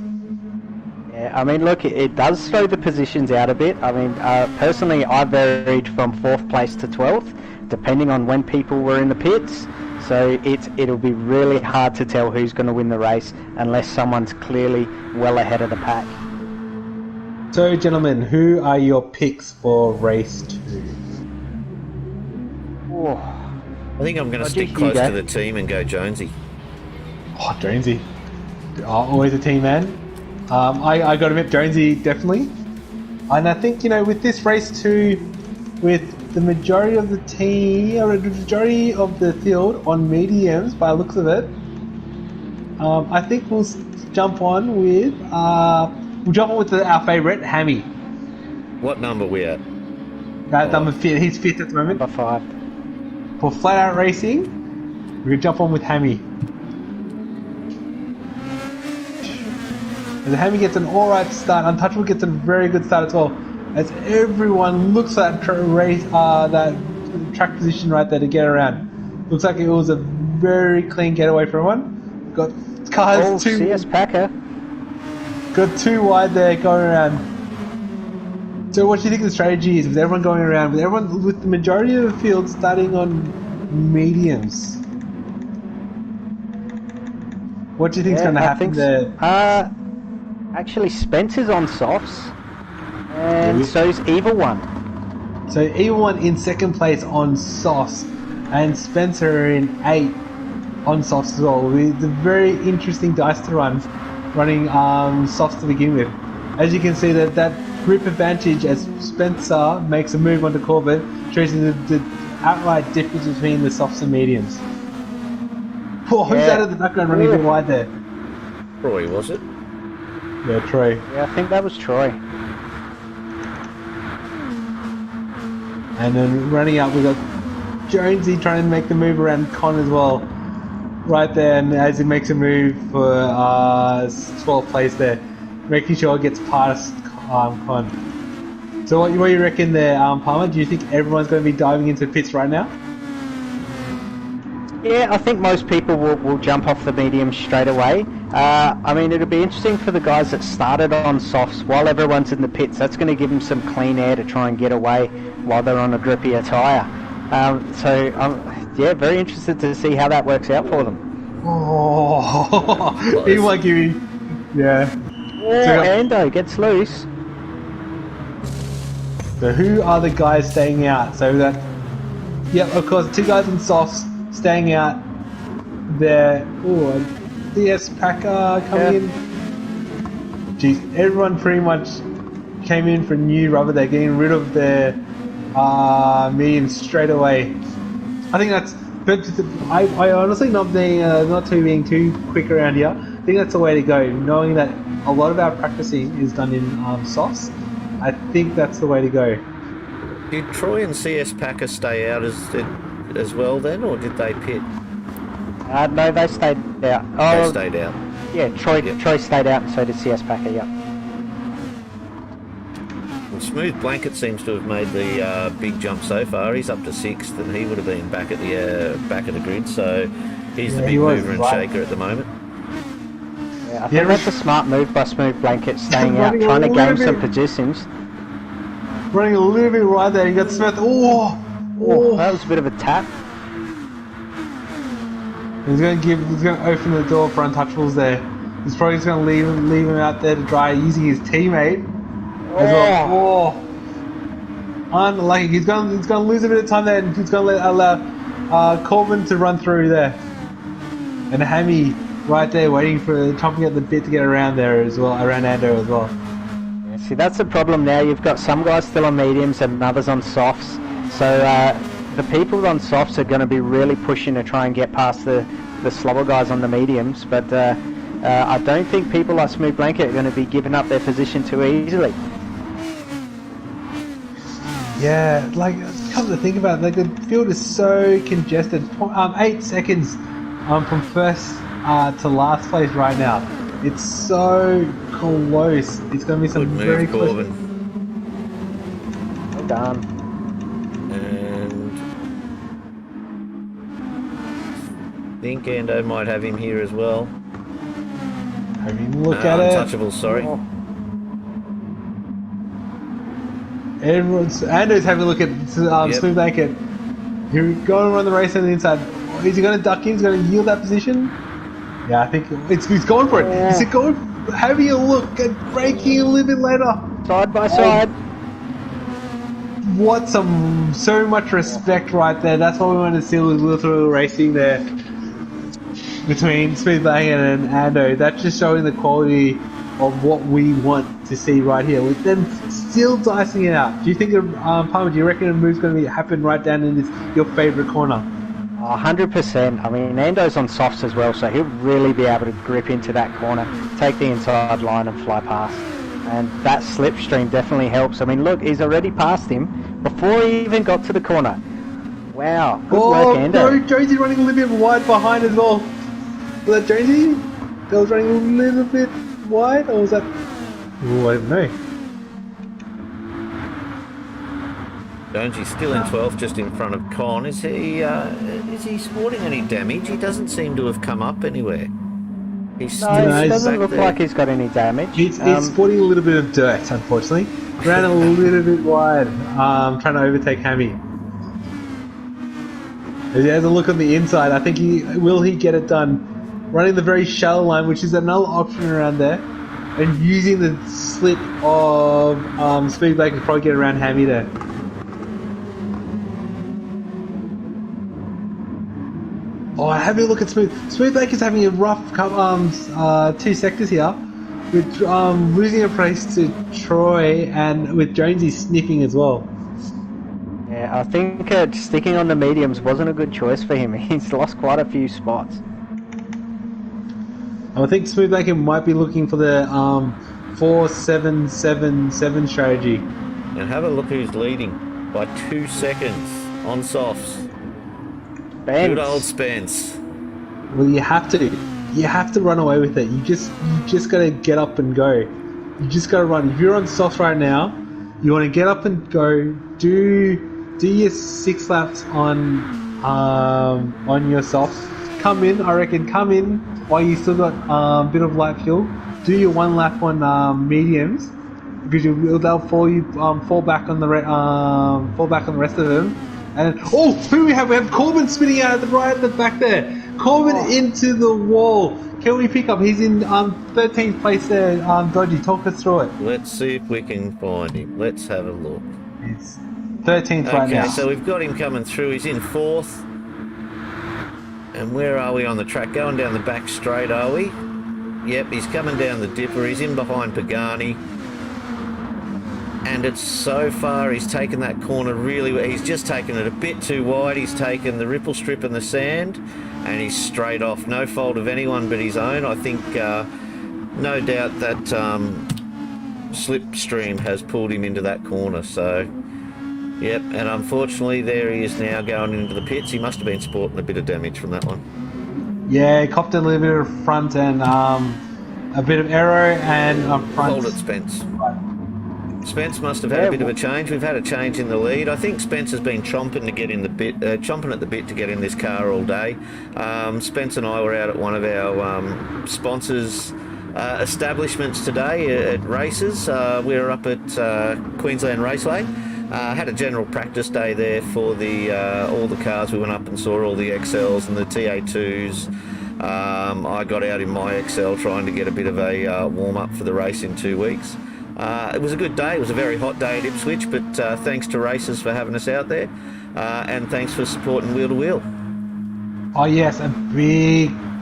Yeah, I mean, look, it does throw the positions out a bit. I mean, personally, I varied from 4th place to 12th, depending on when people were in the pits. So it'll be really hard to tell who's going to win the race unless someone's clearly well ahead of the pack. So, gentlemen, who are your picks for race 2? Oh. I think I'm going to stick close to the team and go Jonesy. Oh, Jonesy. Always a team man. I got to admit, Jonesy, definitely. And I think, with this race 2, with the majority of the team, or the majority of the field on mediums, by the looks of it, I think we'll jump on with our favourite, Hammy. What number we at? Number 5. He's 5th at the moment. Number 5. For Flat Out Racing, we're going to jump on with Hammy. As Hammy gets an alright start, Untouchable gets a very good start as well. As everyone looks at that track position right there to get around. Looks like it was a very clean getaway for everyone. Got cars CS Packer. Got 2 wide there going around. So what do you think the strategy is with everyone going around? With the majority of the field starting on mediums? What do you think is going to happen there? Actually, Spencer's on softs, and so's Evil One. So Evil One in 2nd place on softs, and Spencer in 8 on softs as well. It's a very interesting dice to running softs to begin with. As you can see, that grip advantage as Spencer makes a move onto Corbett shows you the outright difference between the softs and mediums. Oh, who's that in the background running a bit wide there? Roy, was it? Yeah, Troy. Yeah, I think that was Troy. And then running up, we've got Jonesy trying to make the move around Con as well. Right there, and as he makes a move for 12th place there, making sure it gets past Con. So what do you reckon there, Palmer? Do you think everyone's going to be diving into pits right now? Yeah, I think most people will jump off the medium straight away. I mean, it'll be interesting for the guys that started on softs while everyone's in the pits. That's going to give them some clean air to try and get away while they're on a grippier tyre. Yeah, very interested to see how that works out for them. Oh, he might give you... Yeah. Oh, Ando gets loose. So who are the guys staying out? So that... Yep, of course, 2 guys in softs staying out there. Oh, DS Packer coming in. Jeez, everyone pretty much came in for new rubber. They're getting rid of their mediums straight away. I think that's... But I honestly not being too quick around here. I think that's the way to go. Knowing that a lot of our practicing is done in softs, I think that's the way to go. Did Troy and CS Packer stay out as well then, or did they pit? No, they stayed out. They Oh, stayed out. yeah, Troy Yep. Troy stayed out, and so did CS Packer. Yeah. Well, Smooth Blanket seems to have made the big jump so far. He's up to 6th, and he would have been back at the grid. So he's the Yeah, big he was, mover and right. shaker at the moment. Yeah, I think that's a smart move by Smooth Blanket, staying out, Running a trying to gain little some bit- positions. Running a little bit right there. You got Smith. Oh, Oh. that was a bit of a tap. He's going to open the door for untouchables there. He's probably just going to leave him out there to dry using his teammate. As well. Oh. Unlucky. He's going to lose a bit of time there, and he's going to allow Corbin to run through there. And Hammy right there waiting for chomping at the bit to get around there as well, around Ando as well. Yeah, see, that's the problem now. You've got some guys still on mediums and others on softs. So the people on softs are going to be really pushing to try and get past the slobber guys on the mediums. But I don't think people like Smooth Blanket are going to be giving up their position too easily. Yeah, like, come to think about it, like, the field is so congested. 8 seconds from first to last place right now. It's so close. It's going to be some Good very move, close. Corbin. Well done. And I think Ando might have him here as well. I mean, look at it. Untouchable, sorry. Oh. Ando's having a look at Smooth Blanket. He's going to run the race on the inside. Is he going to duck in? Is he going to yield that position? Yeah, I think he's going for it. Yeah. Is it going? Having a look at braking a little bit later. Side by side. What so much respect right there. That's what we want to see with Luther racing there between Smooth Blanket and Ando. That's just showing the quality of what we want to see right here, with them still dicing it out. Do you think, Palmer, do you reckon a move's going to happen right down in your favourite corner? 100%. I mean, Nando's on softs as well, so he'll really be able to grip into that corner, take the inside line and fly past. And that slipstream definitely helps. I mean, look, he's already passed him before he even got to the corner. Wow, good work, Ando. No, Jonesy running a little bit wide behind as well. Was that Jonesy? That was running a little bit wide, or was that... Oh, I don't know. Jonesy's still in 12th, just in front of Con. Is he sporting any damage? He doesn't seem to have come up anywhere. He's still No, it he's doesn't back look there. like he's got any damage. He's sporting a little bit of dirt, unfortunately. Ran a little bit wide, trying to overtake Hammy. As he has a look on the inside, I think will he get it done? Running the very shallow line, which is another option around there, and using the slip of Speed Blake to probably get around Hammy there. Oh, have a look at Smooth. Smooth Blake is having a rough 2 sectors here, with losing a place to Troy and with Jonesy sniffing as well. Yeah, I think sticking on the mediums wasn't a good choice for him. He's lost quite a few spots. I think Smooth Blake might be looking for the 4-7-7-7 strategy. And have a look who's leading by 2 seconds on softs. Spence. Good old Spence. Well, you have to run away with it. You just gotta get up and go. You just gotta run. If you're on softs right now, you want to get up and go. Do your 6 laps on your softs. Come in while you still got a bit of light fuel. Do your 1 lap on mediums, because they'll fall back on the rest of them. And who we have? We have Corbin spinning out right at the back there. Corbin into the wall. Can we pick up? He's in 13th place there. Dodgy, talk us through it. Let's see if we can find him. Let's have a look. He's 13th right now. Okay, so we've got him coming through. He's in 4th. And where are we on the track? Going down the back straight, are we? Yep, he's coming down the dipper. He's in behind Pagani. And it's so far, he's taken that corner really well. He's just taken it a bit too wide. He's taken the ripple strip and the sand, and he's straight off. No fault of anyone but his own. I think no doubt that slipstream has pulled him into that corner. So Yep, and unfortunately there he is now going into the pits. He must have been sporting a bit of damage from that one. Yeah, copped a little bit of front and a bit of aero and front. Hold it, Spence. Spence must have had a bit of a change. We've had a change in the lead. I think Spence has been chomping to get in the bit, chomping at the bit to get in this car all day. Spence and I were out at one of our sponsors' establishments today at races. We were up at Queensland Raceway. Had a general practice day there for the all the cars. We went up and saw all the XLs and the TA2s. I got out in my XL trying to get a bit of a warm-up for the race in 2 weeks. It was a good day. It was a very hot day at Ipswich, but thanks to Racers for having us out there, and thanks for supporting Wheel to Wheel. Oh yes, a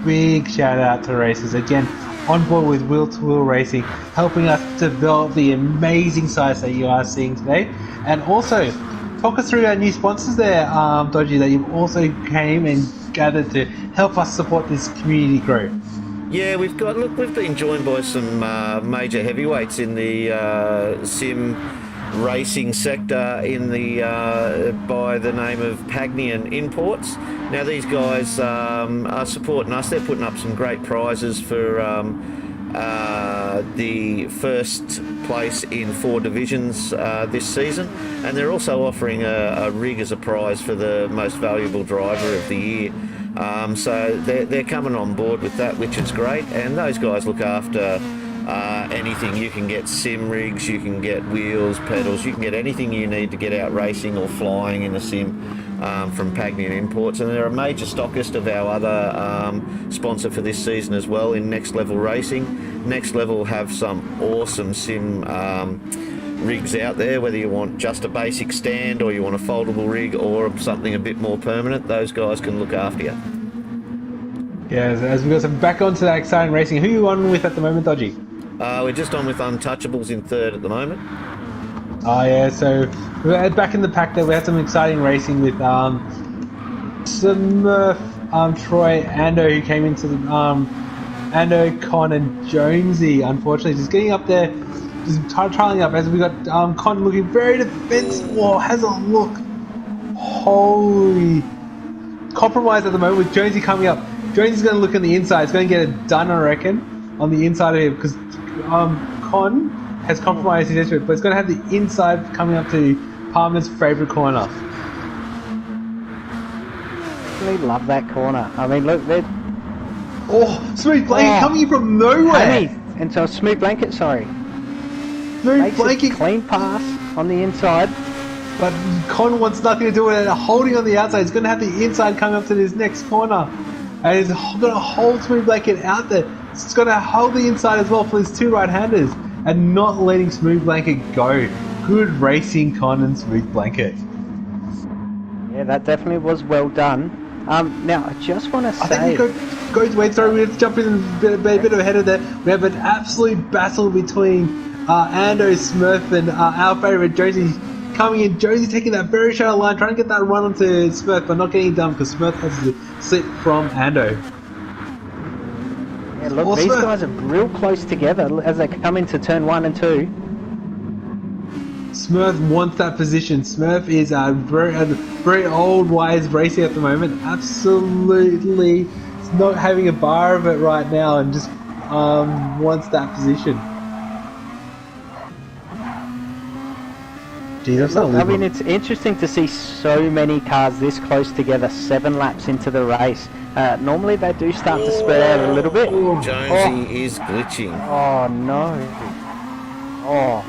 big shout out to Racers again, on board with Wheel to Wheel Racing, helping us develop the amazing sites that you are seeing today, and also talk us through our new sponsors there, Dodgy, that you've also came and gathered to help us support this community growth. Yeah, we've been joined by some major heavyweights in the sim racing sector in the by the name of Pagnian Imports. Now these guys are supporting us. They're putting up some great prizes for the first place in 4 divisions this season, and they're also offering a rig as a prize for the most valuable driver of the year. So they're coming on board with that, which is great, and those guys look after anything. You can get sim rigs, you can get wheels, pedals, you can get anything you need to get out racing or flying in a sim from Pagnian Imports, and they're a major stockist of our other sponsor for this season as well in Next Level Racing. Next Level have some awesome sim rigs out there, whether you want just a basic stand or you want a foldable rig or something a bit more permanent. Those guys can look after you. Yeah, as we go back onto that exciting racing, who are you on with at the moment, Dodgy? We're just on with Untouchables in 3rd at the moment. Oh yeah, so we're back in the pack there. We had some exciting racing with Smurf, Troy, Ando, who came into the Ando, Con, and Jonesy. Unfortunately, just getting up there, just trialing up as we got Con looking very defensive. Whoa, has a look. Holy compromise at the moment with Jonesy coming up. Jonesy's going to look on the inside. It's going to get it done, I reckon, on the inside of him because Con has compromised his entry, but it's going to have the inside coming up to Palmer's favourite corner. Really love that corner. I mean, look, they're... Oh, Smooth Blanket coming in from nowhere! Into a Smooth Blanket, sorry. Smooth Makes Blanket! a clean pass on the inside. But Con wants nothing to do with it. Holding on the outside, he's going to have the inside coming up to this next corner. And he's going to hold Smooth Blanket out there. It's going to hold the inside as well for his 2 right-handers. And not letting Smooth Blanket go. Good racing, Con and Smooth Blanket. Yeah, that definitely was well done. Now, I just want to say... I think we have to jump in a bit ahead of that. We have an absolute battle between Ando, Smurf, and our favourite Josie coming in. Josie taking that very shallow line, trying to get that run onto Smurf, but not getting it done because Smurf has to slip from Ando. Yeah, look, these guys are real close together as they come into turn 1 and 2. Smurf wants that position. Smurf is a very old, wise racer at the moment. Absolutely not having a bar of it right now and just wants that position. Jeez, I mean, it's interesting to see so many cars this close together 7 laps into the race. Normally they do start to spread out a little bit. Jonesy is glitching. Oh no. Oh.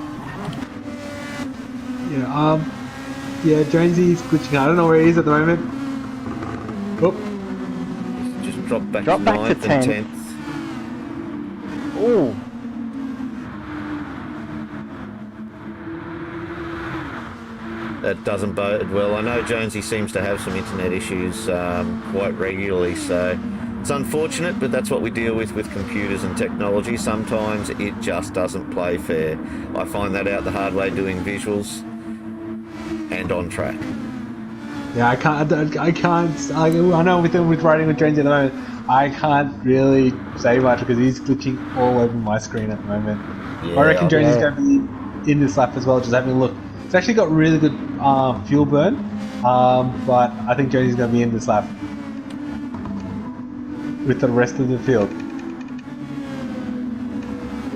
Yeah, Jonesy's glitching. I don't know where he is at the moment. Oh. Just dropped back to 9th and 10th. Ooh. That doesn't bode well. I know Jonesy seems to have some internet issues quite regularly, so it's unfortunate, but that's what we deal with computers and technology. Sometimes it just doesn't play fair. I find that out the hard way doing visuals and on track. Yeah, I know with riding with Jonesy at the moment, I can't really say much because he's glitching all over my screen at the moment. Yeah, I reckon Jonesy's going to be in this lap as well, just having a look. It's actually got really good fuel burn, but I think Jonesy's going to be in this lap with the rest of the field.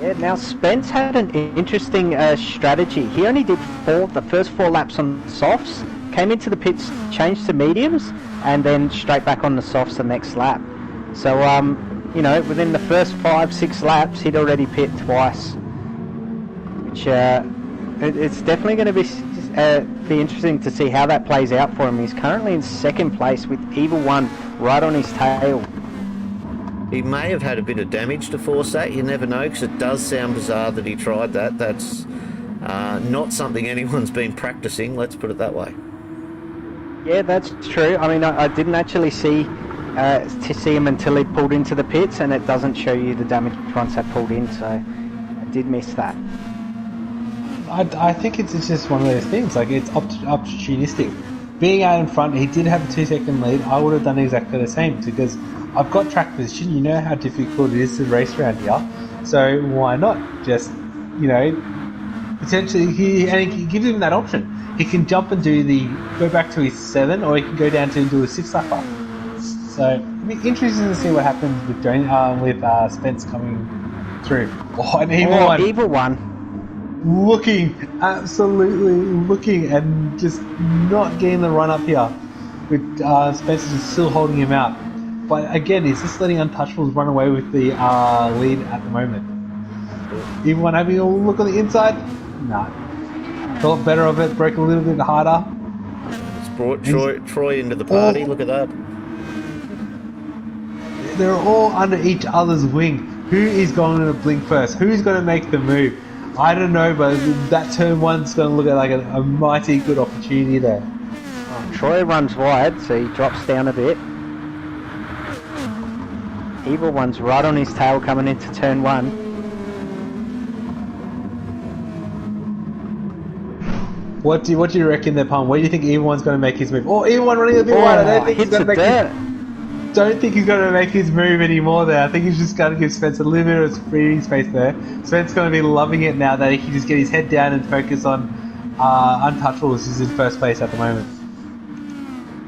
Yeah, now Spence had an interesting strategy. He only did the first 4 laps on softs, came into the pits, changed to mediums, and then straight back on the softs the next lap. So, you know, within the first 5-6 laps, he'd already pit twice, which it's definitely going to be interesting to see how that plays out for him. He's currently in second place with Evil One right on his tail. He may have had a bit of damage to force that. You never know, because it does sound bizarre that he tried that. That's not something anyone's been practicing, let's put it that way. Yeah, that's true. I mean, I didn't actually see him until he pulled into the pits, and it doesn't show you the damage once I pulled in, so I did miss that. I think it's just one of those things, like it's opportunistic. Being out in front, he did have a 2-second lead. I would have done exactly the same, because I've got track position. You know how difficult it is to race around here, so why not just, you know, potentially he gives him that option. He can jump and go back to his 7, or he can go down to do a 6-lapper. So it'll be interesting to see what happens with Spence coming through. Oh, an Evil One. Looking and just not getting the run up here, with Spencer just still holding him out. But again, he's just letting Untouchables run away with the lead at the moment. Evil One having a look on the inside? Nah. Thought better of it, broke a little bit harder. It's brought Troy into the party, look at that. They're all under each other's wing. Who is going to blink first? Who's going to make the move? I don't know, but that turn 1's going to look like a mighty good opportunity there. Oh, Troy runs wide, so he drops down a bit. Evil One's right on his tail coming into turn 1. What do you reckon there, Palm? Where do you think Evil One's going to make his move? Oh, Evil One running a bit wide. I don't think he's going to make his move anymore there. I think he's just going to give Spence a little bit of breathing space there. Spence's going to be loving it now that he can just get his head down and focus on Untouchables, who's in first place at the moment.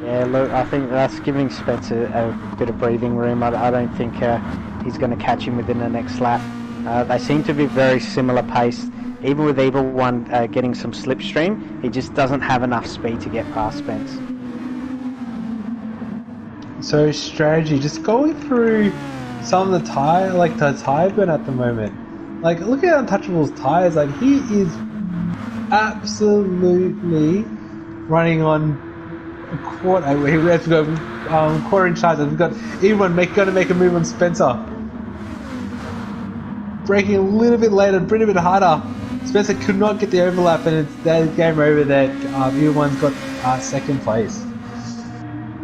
Yeah, look, I think that's giving Spence a bit of breathing room. I don't think he's going to catch him within the next lap. They seem to be very similar pace. Even with Evil One getting some slipstream, he just doesn't have enough speed to get past Spence. So strategy, just going through some of the tire burn at the moment. Like, look at Untouchable's tires. Like, he is absolutely running on a quarter. We have to go quarter-inch tires. We've got everyone going to make a move on Spencer. Braking a little bit later, a bit harder. Spencer could not get the overlap, and it's that game over that everyone's got second place.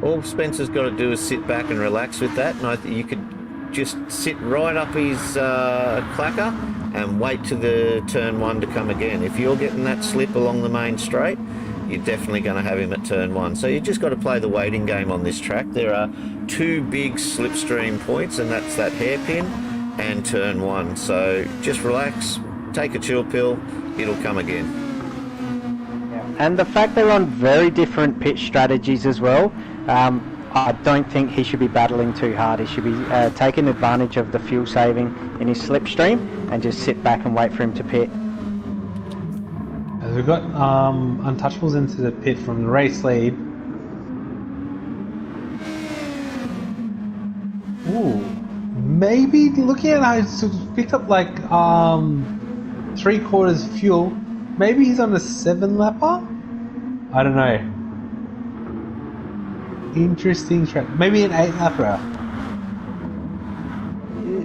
All Spencer's got to do is sit back and relax with that, and I think you could just sit right up his clacker and wait to the turn 1 to come again. If you're getting that slip along the main straight, you're definitely going to have him at turn 1. So you just got to play the waiting game on this track. There are 2 big slipstream points, and that's that hairpin and turn 1. So just relax, take a chill pill, it'll come again. And the fact they're on very different pitch strategies as well, I don't think he should be battling too hard. He should be taking advantage of the fuel saving in his slipstream and just sit back and wait for him to pit. As we've got Untouchables into the pit from the race lead. Ooh, maybe looking at how he's picked up like 3/4 fuel. Maybe he's on a 7-lapper? I don't know. Interesting track. Maybe an 8-lapper.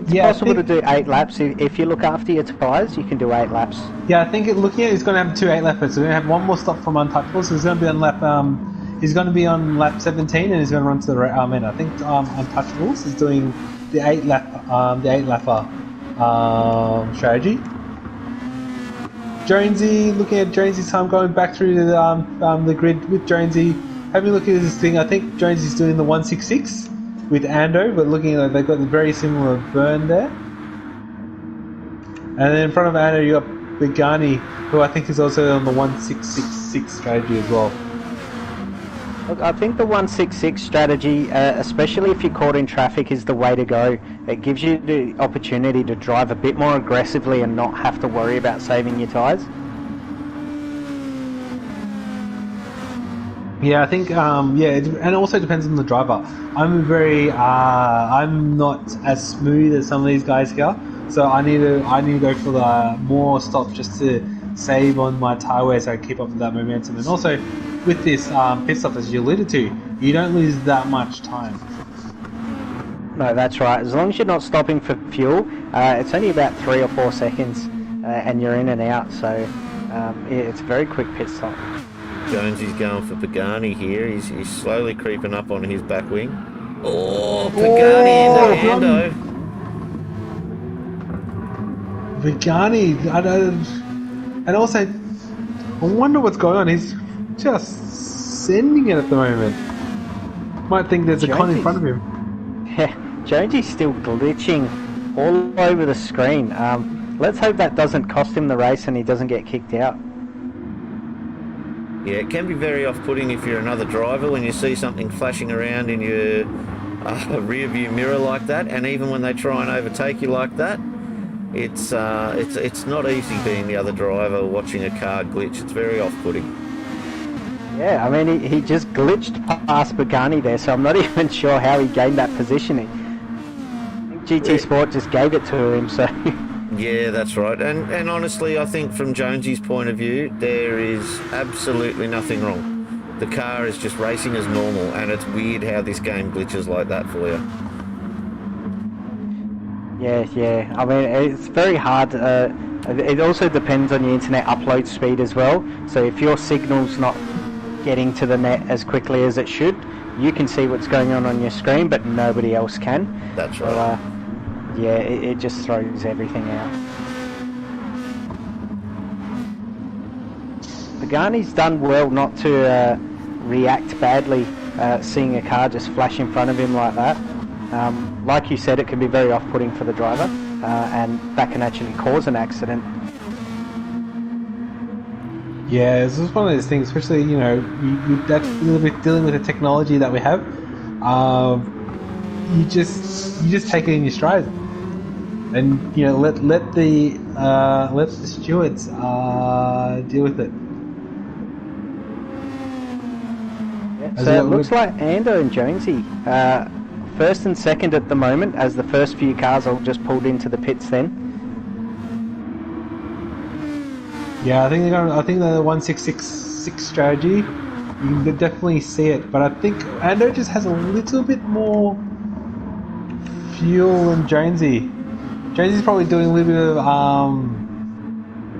It's possible to do 8 laps. If you look after your tyres, you can do 8 laps. Yeah, I think looking at it, he's going to have 2 8-lappers. So we're going to have one more stop from Untouchables. So he's going to be on lap. He's going to be on lap 17, and he's going to run to the end. I think Untouchables is doing the 8-lapper strategy. Jonesy, looking at Jonesy's time going back through the grid with Jonesy. Having a look at this thing, I think Jonesy's doing the 166 with Ando, but looking like they've got a very similar burn there. And then in front of Ando, you got Begani, who I think is also on the 1666 strategy as well. Look, I think the 166 strategy, especially if you're caught in traffic, is the way to go. It gives you the opportunity to drive a bit more aggressively and not have to worry about saving your tyres. Yeah, I think and it also depends on the driver. I'm not as smooth as some of these guys here, so I need to go for the more stops just to save on my tyre wear so I keep up with that momentum. And also with this pit stop, as you alluded to, you don't lose that much time. No, that's right. As long as you're not stopping for fuel, it's only about 3 or 4 seconds, and you're in and out. So it's a very quick pit stop. Jonesy's going for Pagani here. He's slowly creeping up on his back wing. Oh, Pagani into Ando. Pagani, and also, I wonder what's going on. He's just sending it at the moment. Might think there's a con in front of him. Yeah, Jonesy's still glitching all over the screen. Let's hope that doesn't cost him the race and he doesn't get kicked out. Yeah, it can be very off-putting if you're another driver when you see something flashing around in your rear view mirror like that, and even when they try and overtake you like that, it's not easy being the other driver watching a car glitch. It's very off-putting. Yeah, I mean, he just glitched past Pagani there, so I'm not even sure how he gained that positioning. I think GT Sport just gave it to him, so... Yeah, that's right. And honestly, I think from Jonesy's point of view, there is absolutely nothing wrong. The car is just racing as normal, and it's weird how this game glitches like that for you. Yeah. I mean, it's very hard. It also depends on your internet upload speed as well. So if your signal's not getting to the net as quickly as it should, you can see what's going on your screen, but nobody else can. That's right. So, yeah, it just throws everything out. Pagani's done well not to react badly seeing a car just flash in front of him like that. Like you said, it can be very off-putting for the driver, and that can actually cause an accident. Yeah, it's just one of those things, especially, that's a little bit dealing with the technology that we have. You just take it in your stride. And let the stewards deal with it. Yeah, so it looks like Ando and Jonesy first and second at the moment, as the first few cars all just pulled into the pits. Then. Yeah, I think the 1666 strategy. You can definitely see it, but I think Ando just has a little bit more fuel than Jonesy. Jonesy's probably doing a little bit of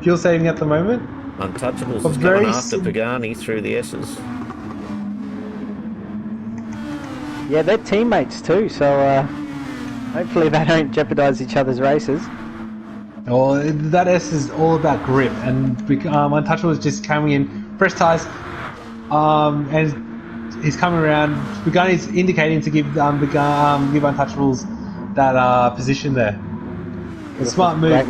fuel saving at the moment. Untouchables is coming after Pagani through the S's. Yeah, they're teammates too, so hopefully they don't jeopardise each other's races. Well, that S is all about grip, and Untouchables just coming in, fresh tyres, and he's coming around. Pagani's indicating to give Untouchables that position there. A smart move.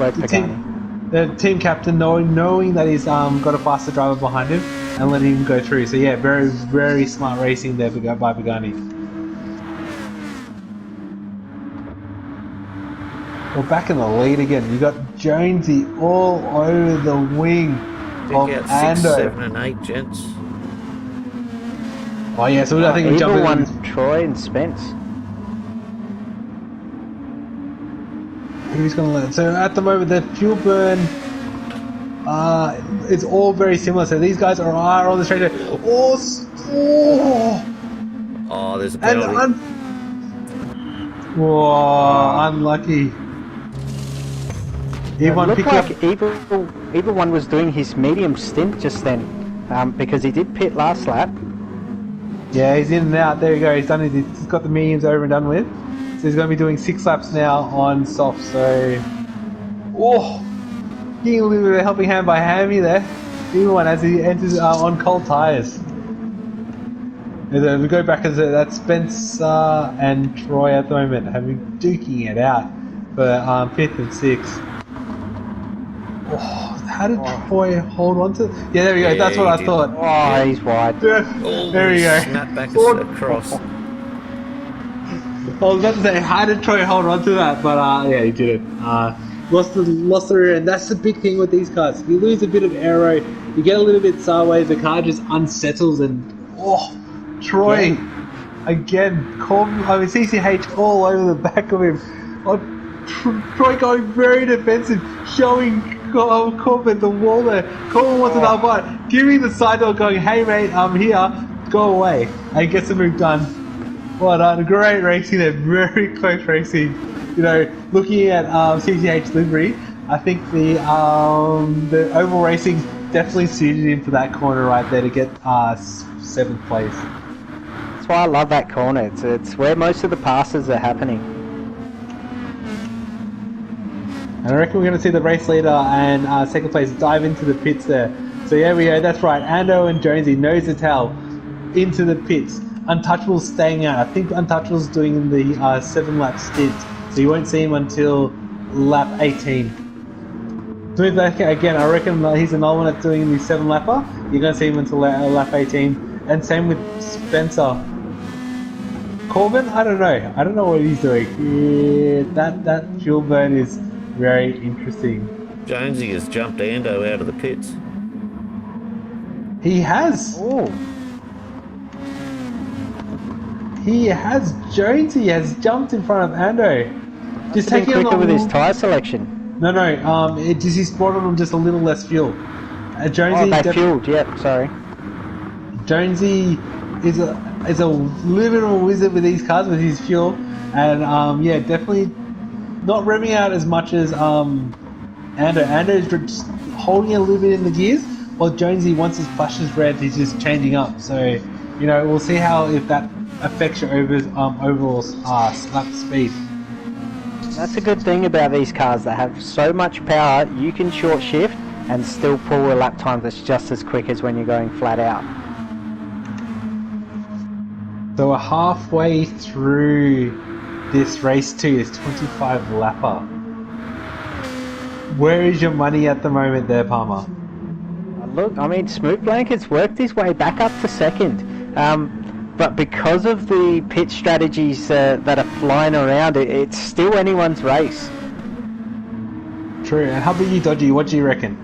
The team captain knowing that he's got a faster driver behind him and letting him go through. So yeah, very, very smart racing there by Pagani. We're back in the lead again. You got Jonesy all over the wing of Ando. 6, 7 and 8, gents. Oh yeah, so I think we jump in. Troy and Spence. Who's going to learn? So at the moment, the fuel burn, it's all very similar. So these guys are on the straight. Oh, there's a penalty. Whoa, unlucky. Evil One was doing his medium stint just then, because he did pit last lap. Yeah, he's in and out. There you go. He's done it. He's got the mediums over and done with. So he's going to be doing 6 laps now on soft. So, getting a little bit of a helping hand by Hammy there. Evil One as he enters on cold tyres. We go back as that's Spencer and Troy at the moment, duking it out for 5th and 6th. How did Troy hold on to? Yeah, there we go. That's what he I did. thought. Oh, he's wide. Oh, There we go. snap back Ford- across. I was about to say, how did Troy hold on to that? But yeah, he did it. Lost the rear end. That's the big thing with these cars. If you lose a bit of aero, you get a little bit sideways, the car just unsettles and Troy again. CCH all over the back of him. Troy going very defensive, showing Corbin the wall there. Corbin wants another bite, giving the side door, going, "Hey mate, I'm here. Go away," and gets the move done. Well done, great racing there, very close racing. You know, looking at CCH livery, I think the oval racing definitely suited him for that corner right there to get 7th place. That's why I love that corner. It's where most of the passes are happening. And I reckon we're going to see the race leader and 2nd place dive into the pits there. So yeah, we go. That's right. Ando and Jonesy nose to tail into the pits. Untouchable's staying out. I think Untouchable's doing the 7-lap stint, so you won't see him until lap 18. Smooth back again. I reckon he's another one that's doing the 7-lapper. You're going to see him until lap 18. And same with Spencer. Corbin, I don't know. I don't know what he's doing. Yeah, that fuel burn is very interesting. Jonesy has jumped Ando out of the pits. He has. Oh, He has. Jonesy has jumped in front of Ando. Just taking taking quicker on with his tyre selection. No. He's spotted on just a little less fuel. Jonesy. Oh, they fueled. Yep, sorry. Jonesy is a little bit of a wizard with these cars with his fuel, and yeah, definitely not revving out as much as Ando. Ando is just holding a little bit in the gears, while Jonesy, once his flash is red, he's just changing up. So, you know, we'll see how if that affects your overall lap speed. That's a good thing about these cars. They have so much power, you can short shift and still pull a lap time that's just as quick as when you're going flat out. So we're halfway through this race 2, this 25 lapper. Where is your money at the moment there, Palmer? Look, I mean, Smooth Blanket's worked his way back up to 2nd. But because of the pit strategies that are flying around, it's still anyone's race. True. And how about you, Dodgy? What do you reckon?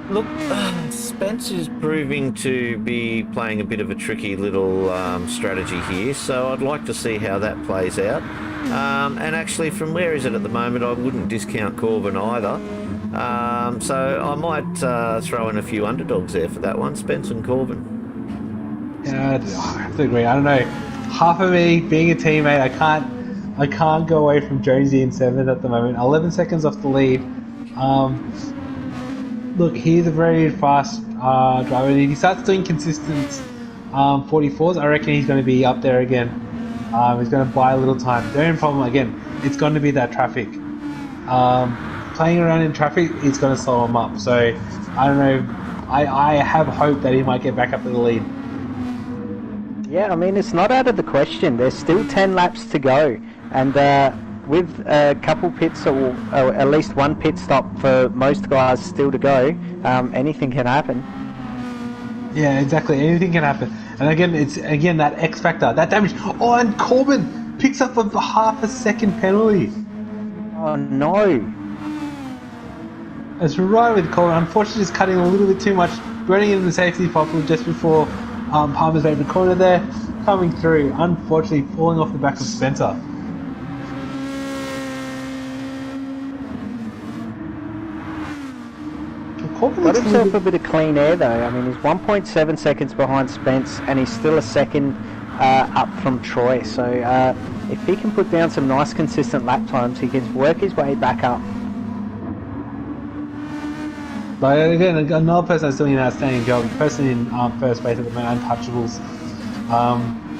Look, Spencer's proving to be playing a bit of a tricky little strategy here, so I'd like to see how that plays out. And actually, from where is it at the moment, I wouldn't discount Corbin either. So I might throw in a few underdogs there for that one, Spencer and Corbin. Yeah, I have to agree. I don't know. Half of me, being a teammate, I can't go away from Jonesy in 7th at the moment. 11 seconds off the lead. Look, he's a very fast driver. If he starts doing consistent 44s, I reckon he's going to be up there again. He's going to buy a little time. The only problem, again, it's going to be that traffic. Playing around in traffic is going to slow him up. So, I don't know. I have hope that he might get back up to the lead. Yeah, I mean, it's not out of the question. There's still 10 laps to go. And with a couple pits, or at least one pit stop for most guys still to go, anything can happen. Yeah, exactly. Anything can happen. And again, it's that X factor, that damage. Oh, and Corbin picks up a half a second penalty. Oh, no. That's right with Corbin. Unfortunately, just cutting a little bit too much, running in the safety popple just before Palmer's favourite corner there, coming through. Unfortunately, falling off the back of Spencer. Got himself a bit of clean air though. I mean, he's 1.7 seconds behind Spence, and he's still a second up from Troy. So if he can put down some nice consistent lap times, he can work his way back up. But again, another person that's doing an outstanding job, the person in first place at the moment, Untouchables,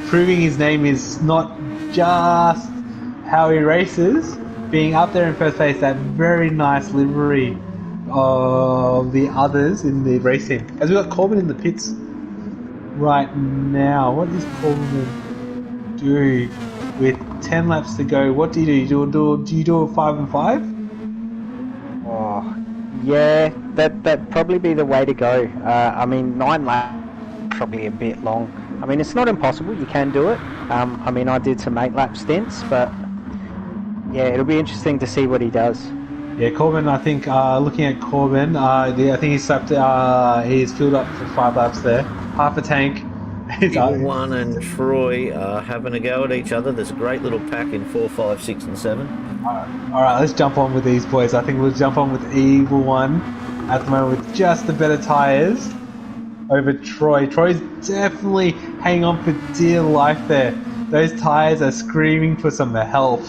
proving his name is not just how he races, being up there in first place, that very nice livery of the others in the race team. As we got Corbin in the pits right now. What does Corbin do with 10 laps to go? What do you do? Do you do a 5 and 5? Oh, Yeah, that'd probably be the way to go. I mean, 9 laps probably a bit long. I mean, it's not impossible. You can do it. I mean, I did some 8-lap stints, but yeah, it'll be interesting to see what he does. Yeah, Corbin. I think looking at Corbin, I think he's slapped. He's filled up for 5 laps there, half a tank. Evil One and Troy are having a go at each other. There's a great little pack in 4, 5, 6, and 7. All right, let's jump on with these boys. I think we'll jump on with Evil One at the moment with just the better tyres over Troy. Troy's definitely hanging on for dear life there. Those tyres are screaming for some help.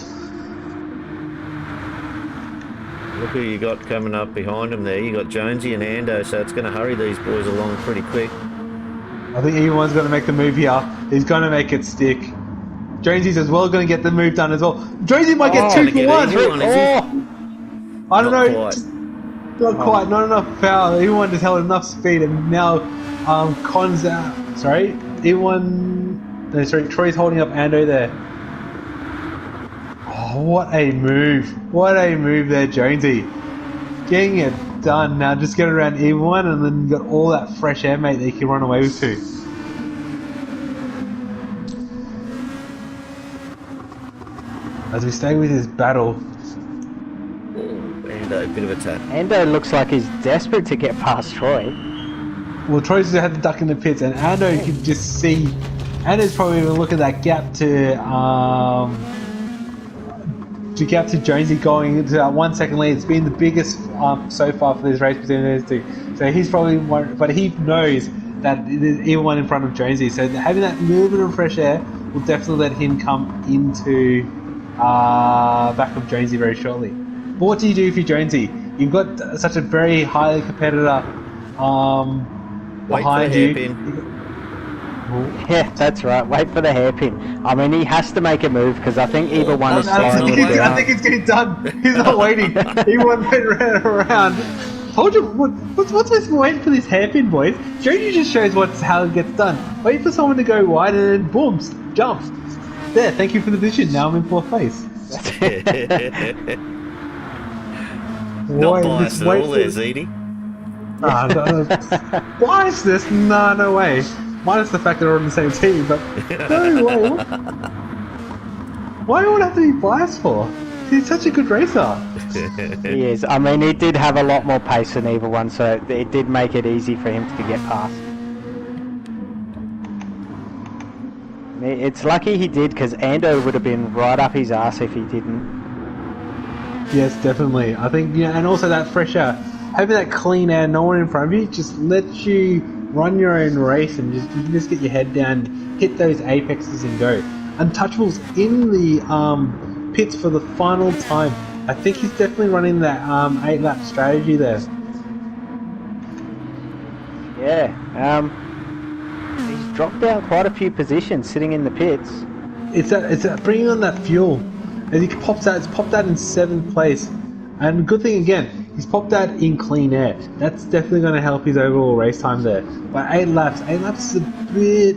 Look who you got coming up behind him there. You got Jonesy and Ando, so it's going to hurry these boys along pretty quick. I think Evil One's going to make the move here. He's going to make it stick. Jonesy's as well going to get the move done as well. Jonesy might get 2 for 1. I don't know. Not quite. Not enough power. Evil One just held enough speed, and now Con's out. Sorry, Evil One. No, sorry, Troy's holding up Ando there. Oh, what a move! What a move there, Jonesy. Getting it done. Now just get around Evil One, and then you got all that fresh air, mate, that you can run away with too. As we stay with this battle. Ando, bit of a tap. Ando looks like he's desperate to get past Troy. Well, Troy's had to duck in the pits, and Ando, you can just see. Ando's probably going to look at that gap to Jonesy going into that 1 second lead. It's been the biggest so far for this race between those two. So he's probably, but he knows that there's Evil One in front of Jonesy. So having that little bit of fresh air will definitely let him come into back of Jonesy very shortly. But what do you do if you're Jonesy? You've got such a very highly competitor behind you. Yeah, that's right. Wait for the hairpin. I mean, he has to make a move because I think Evil One is slowing him down. I think it's getting done. He's not waiting. Evil One went around. Told you, what's this waiting for this hairpin, boys? Jonesy just shows how it gets done. Wait for someone to go wide and then boom, jumps. There, thank you for the vision. Now I'm in 4th place. Not biased at all there, Zeddy. Biasness? No way. Minus the fact that we're on the same team, but no way. Why would I have to be biased for? He's such a good racer. He is. I mean, he did have a lot more pace than Evil One, so it did make it easy for him to get past. It's lucky he did, because Ando would have been right up his ass if he didn't. Yes, definitely. I think, and also that fresh air, having that clean air, no one in front of you, just lets you run your own race and you can just get your head down, hit those apexes and go. Untouchable's in the pits for the final time. I think he's definitely running that 8-lap strategy there. Yeah, he's dropped down quite a few positions sitting in the pits. It's that bringing on that fuel. As he pops out, it's popped out in 7th place. And good thing again, he's popped out in clean air. That's definitely going to help his overall race time there. But 8 laps is a bit...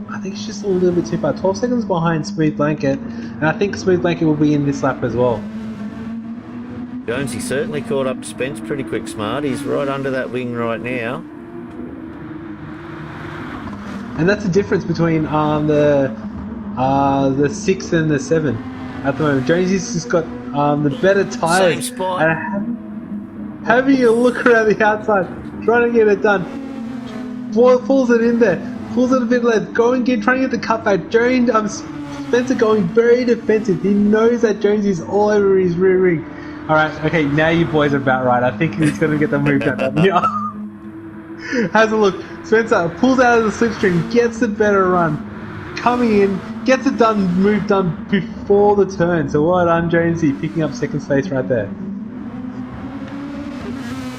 I think it's just a little bit too far. 12 seconds behind Smooth Blanket. And I think Smooth Blanket will be in this lap as well. Jonesy certainly caught up to Spence pretty quick, smart. He's right under that wing right now. And that's the difference between the 6 and the 7 at the moment. Jonesy's just got the better tyres. Same spot. And having a look around the outside, trying to get it done. Pulls it in there. Pulls it a bit left. Trying to get the cutback. Spencer going very defensive. He knows that Jonesy's all over his rear ring. Alright, okay, now you boys are about right. I think he's going to get the move done. Yeah. Has a look. Spencer pulls out of the slipstream, gets the better run. Coming in, gets it done, move done before the turn. So well done, Jonesy, picking up 2nd place right there.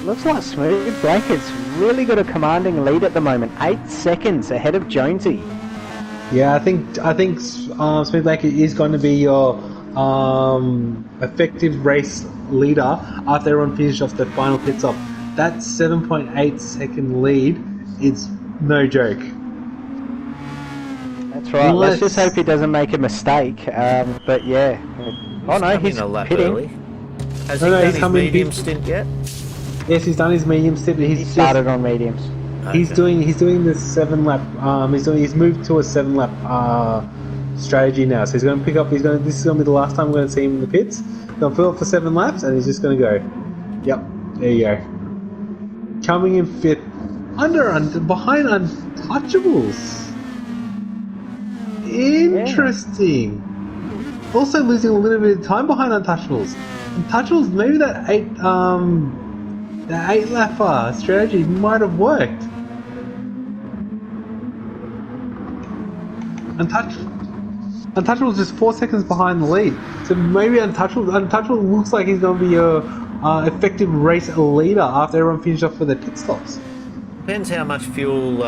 Looks like Smooth Blanket's really got a commanding lead at the moment. 8 seconds ahead of Jonesy. Yeah, I think Smooth Blanket is going to be your effective race leader after everyone finished off the final pit stop. That 7.8 second lead is no joke. That's right. Let's just hope he doesn't make a mistake. But yeah. Oh no, he's a lap pitting. early. Has he done his medium stint yet? Yes, he's done his medium stint. He started on mediums. He's Okay. doing the 7 lap. He's moved to a 7 lap strategy now. So he's going to pick up. This is going to be the last time we're going to see him in the pits. He's going to fill up for 7 laps, and he's just going to go. Yep, there you go. Coming in fifth, behind Untouchables. Interesting. Also losing a little bit of time behind Untouchables. Untouchables, maybe that 8 lap strategy might have worked. Untouchable is just 4 seconds behind the lead. So maybe Untouchable looks like he's going to be a effective race leader after everyone finishes off with their pit stops. Depends how much fuel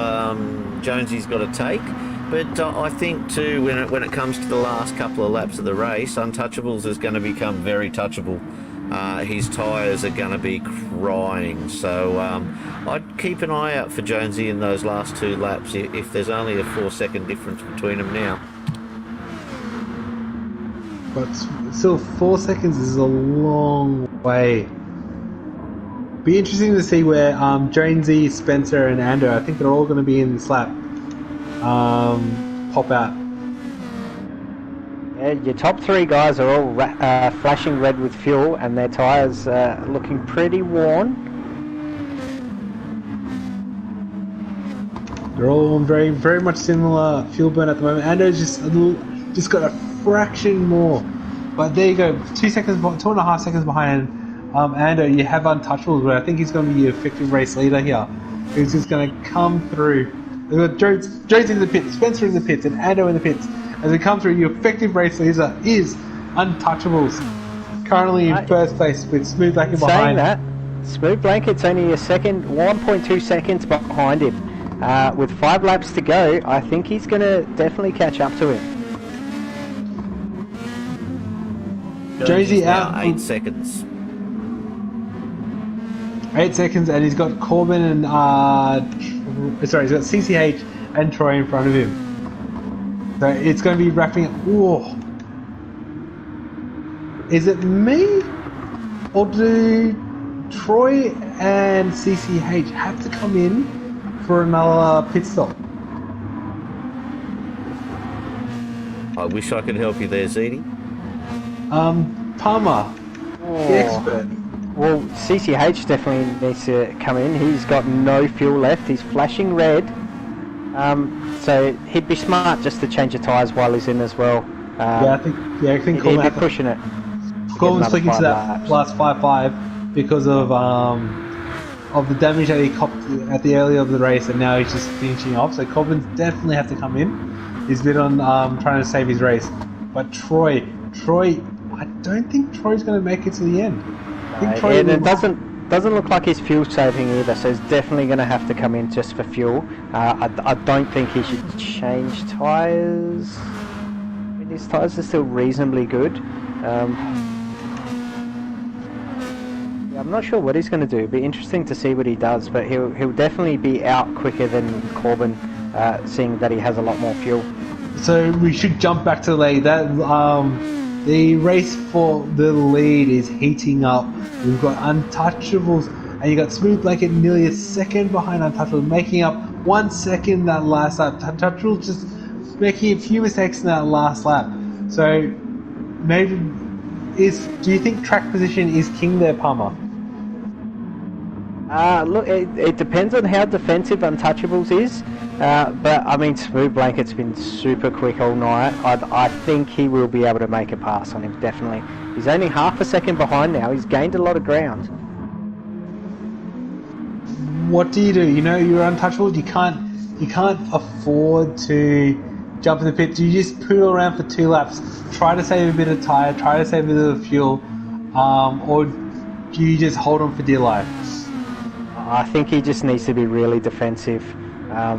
Jonesy's got to take. But I think too, when it comes to the last couple of laps of the race, Untouchables is going to become very touchable. His tyres are going to be crying. So I'd keep an eye out for Jonesy in those last 2 laps if there's only a 4-second difference between them now. But still, 4 seconds is a long way. Be interesting to see where Jonesy, Spencer, and Ando, I think they're all going to be in this lap, pop out. Yeah, your top 3 guys are all flashing red with fuel, and their tyres looking pretty worn. They're all on very, very much similar fuel burn at the moment. Ando's just got a fraction more. But there you go, 2.5 seconds behind Ando. You have Untouchables, but I think he's going to be your effective race leader here. He's just going to come through. We've got Jones in the pits, Spencer in the pits, and Ando in the pits. As we come through, your effective race leader is Untouchables. Currently in first place with Smooth Blanket behind. Saying that, Smooth Blanket's only 1.2 seconds behind him. With 5 laps to go, I think he's going to definitely catch up to him. Jonesy out 8 seconds. 8 seconds, and he's got Corbin and he's got CCH and Troy in front of him. So it's going to be wrapping up. Whoa. Is it me, or do Troy and CCH have to come in for another pit stop? I wish I could help you there, Zeddy. Palmer, the expert. Well, CCH definitely needs to come in. He's got no fuel left. He's flashing red. So he'd be smart just to change the tyres while he's in as well. I think he'd be pushing it. Corbin's flicking to that last 5.5 because of the damage that he copped at the early of the race, and now he's just finishing off. So Corbin's definitely have to come in. He's been on trying to save his race. But Troy, I don't think Troy's going to make it to the end. And it doesn't look like he's fuel saving either, so he's definitely going to have to come in just for fuel. I don't think he should change tyres. I mean, his tyres are still reasonably good. I'm not sure what he's going to do. It'll be interesting to see what he does, but he'll definitely be out quicker than Corbin, seeing that he has a lot more fuel. So we should jump back to the lead. The race for the lead is heating up. We've got Untouchables, and you got Smooth Blanket nearly a second behind Untouchables, making up 1 second that last lap. Untouchables just making a few mistakes in that last lap. So maybe do you think track position is king there, Palmer? Look, it depends on how defensive Untouchables is, but I mean, Smooth Blanket's been super quick all night. I think he will be able to make a pass on him, definitely. He's only half a second behind now. He's gained a lot of ground. What do? You know, you're Untouchables. You can't afford to jump in the pit. You just poodle around for 2 laps, try to save a bit of tyre, try to save a bit of fuel, or do you just hold on for dear life? I think he just needs to be really defensive. I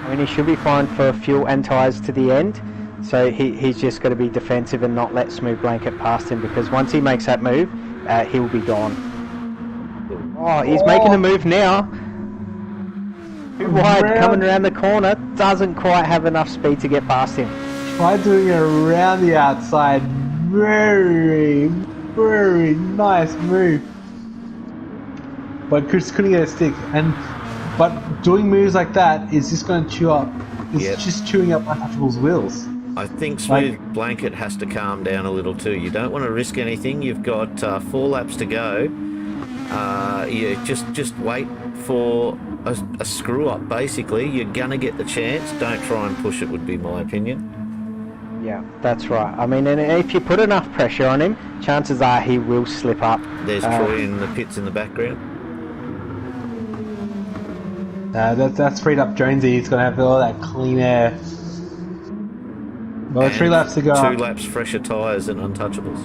mean, he should be fine for fuel and tyres to the end, so he's just got to be defensive and not let Smooth Blanket past him, because once he makes that move, he'll be gone. Oh, he's making a move now. Too wide, coming around the corner, doesn't quite have enough speed to get past him. Try doing it around the outside. Very, very nice move. but Chris couldn't get a stick. But doing moves like that is just going to chew up. It's just chewing up Untouchable's wheels. I think Smooth Blanket has to calm down a little too. You don't want to risk anything. You've got 4 laps to go. Just wait for a screw up. Basically, you're gonna get the chance. Don't try and push it. Would be my opinion. Yeah, that's right. I mean, and if you put enough pressure on him, chances are he will slip up. There's Troy in the pits in the background. That's freed up Jonesy. He's going to have all that clean air. Well, 3 laps to go. 2 laps fresher tyres than Untouchables.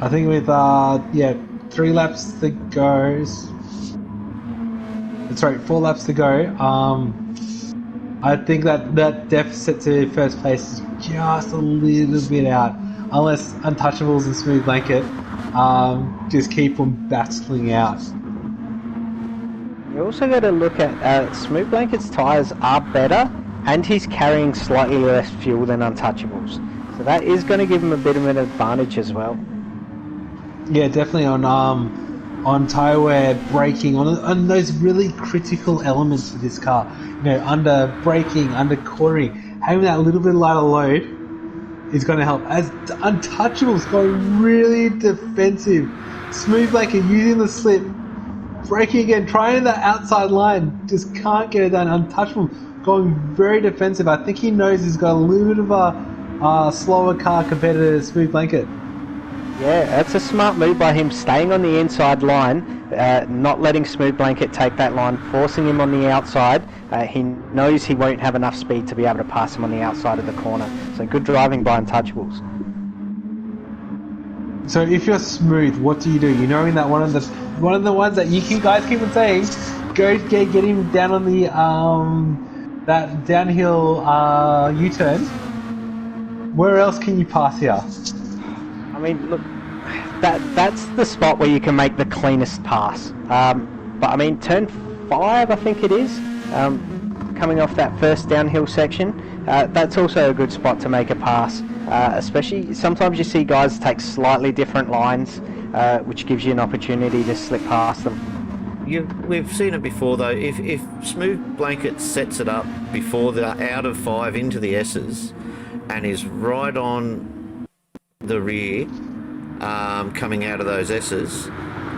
I think with 3 laps to go. Sorry, 4 laps to go. I think that deficit to first place is just a little bit out, unless Untouchables and Smooth Blanket just keep on battling out. You also got to look at Smooth Blanket's tyres are better, and he's carrying slightly less fuel than Untouchables, so that is going to give him a bit of an advantage as well. Yeah, definitely on tyre wear, braking, on those really critical elements for this car. You know, under braking, under quartering, having that little bit lighter load is going to help. As Untouchables going really defensive, Smooth Blanket using the slip, braking again, trying the outside line, just can't get it done. Untouchable going very defensive. I think he knows he's got a little bit of a slower car compared to Smooth Blanket. Yeah, that's a smart move by him, staying on the inside line, not letting Smooth Blanket take that line, forcing him on the outside. He knows he won't have enough speed to be able to pass him on the outside of the corner. So good driving by Untouchables. So if you're Smooth, what do? You knowing that one of the ones that guys keep on saying, go get him down on the that downhill U-turn. Where else can you pass here? I mean, look, that's the spot where you can make the cleanest pass. But I mean, turn 5, I think it is, coming off that first downhill section, that's also a good spot to make a pass. Especially, sometimes you see guys take slightly different lines, which gives you an opportunity to slip past them. We've seen it before though. If Smooth Blanket sets it up before the out of 5 into the S's, and is right on the rear, coming out of those S's,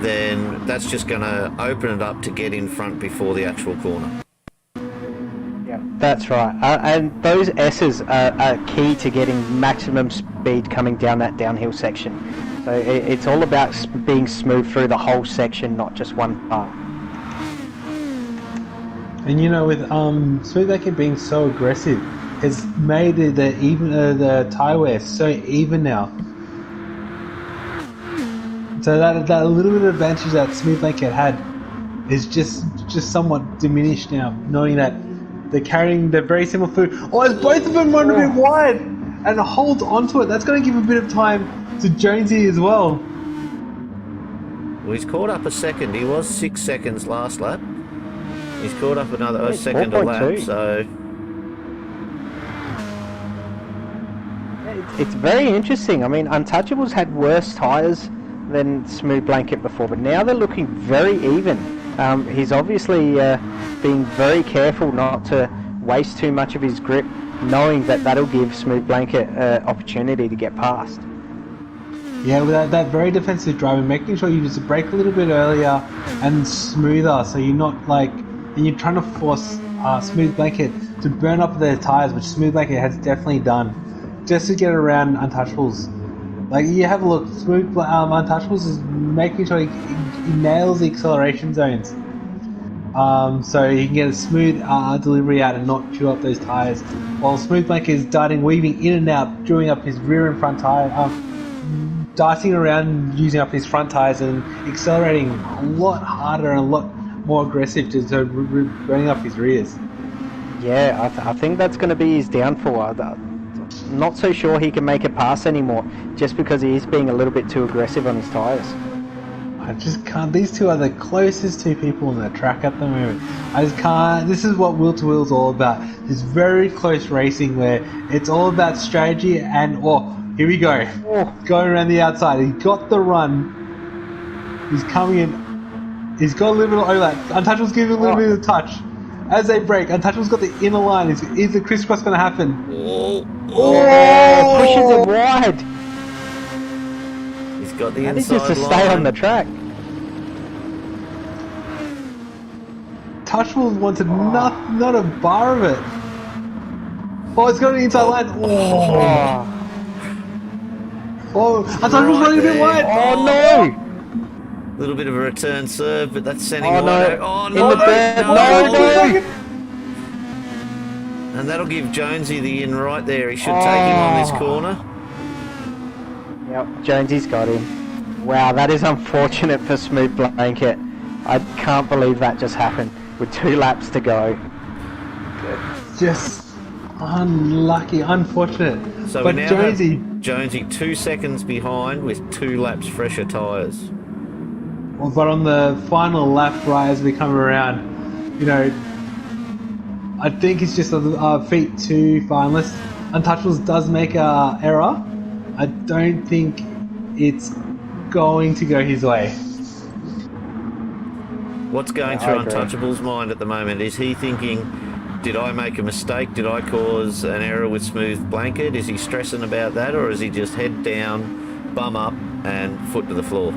then that's just going to open it up to get in front before the actual corner. Yeah, that's right. And those S's are key to getting maximum speed coming down that downhill section. So it's all about being smooth through the whole section, not just one part. And you know, with Smooth Blanket being so aggressive, has made the tyre wear so even now. So that little bit of advantage that Smooth Blanket had is just somewhat diminished now, knowing that they're carrying the very similar food. Oh, as both of them run a bit wide and hold onto it, that's going to give a bit of time to Jonesy as well. Well, he's caught up a second. He was 6 seconds last lap. He's caught up another second a lap, so... It's very interesting. I mean, Untouchables had worse tyres than Smooth Blanket before, but now they're looking very even. He's obviously being very careful not to waste too much of his grip, knowing that that'll give Smooth Blanket an opportunity to get past. Yeah, with that very defensive driving, making sure you just brake a little bit earlier and smoother, so you're not and you're trying to force Smooth Blanket to burn up their tyres, which Smooth Blanket has definitely done, just to get around Untouchables. Like, you have a look, Untouchables is making sure he nails the acceleration zones, so he can get a smooth delivery out and not chew up those tyres, while Smooth Blanket is darting, weaving in and out, chewing up his rear and front tyre, darting around, using up his front tyres and accelerating a lot harder and a lot more aggressive to burning up his rears. Yeah, I think that's going to be his downfall. Not so sure he can make a pass anymore, just because he is being a little bit too aggressive on his tyres. I just can't. These two are the closest two people on the track at the moment. I just can't. This is what Wheel to Wheel is all about. This very close racing where it's all about strategy and, here we go. Going around the outside. He got the run. He's coming in. He's got a little bit of overlap. Untouchable's giving a little bit of touch. As they break, Untouchable's got the inner line. Is the crisscross going to happen? Oh, pushes it wide. He's got the And he's inside just to line. stay on the track. Touchable wanted not a bar of it. Oh, it's got an inside line. Oh, Untouchable's running a bit wide. Oh no! A little bit of a return serve, but that's sending Oh wide. no! Oh In no! the bed! no. No! And that'll give Jonesy the in right there. He should take him on this corner. Yep, Jonesy's got him. Wow, that is unfortunate for Smooth Blanket. I can't believe that just happened with 2 laps to go. Just unlucky, unfortunate. So but we now Jonesy 2 seconds behind with 2 laps fresher tyres. Well, but on the final lap, right as we come around, you know, I think it's just a feet too far. Unless Untouchables does make a error, I don't think it's going to go his way. What's going through Untouchable's mind at the moment? Is he thinking, did I make a mistake? Did I cause an error with Smooth Blanket? Is he stressing about that, or is he just head down, bum up, and foot to the floor?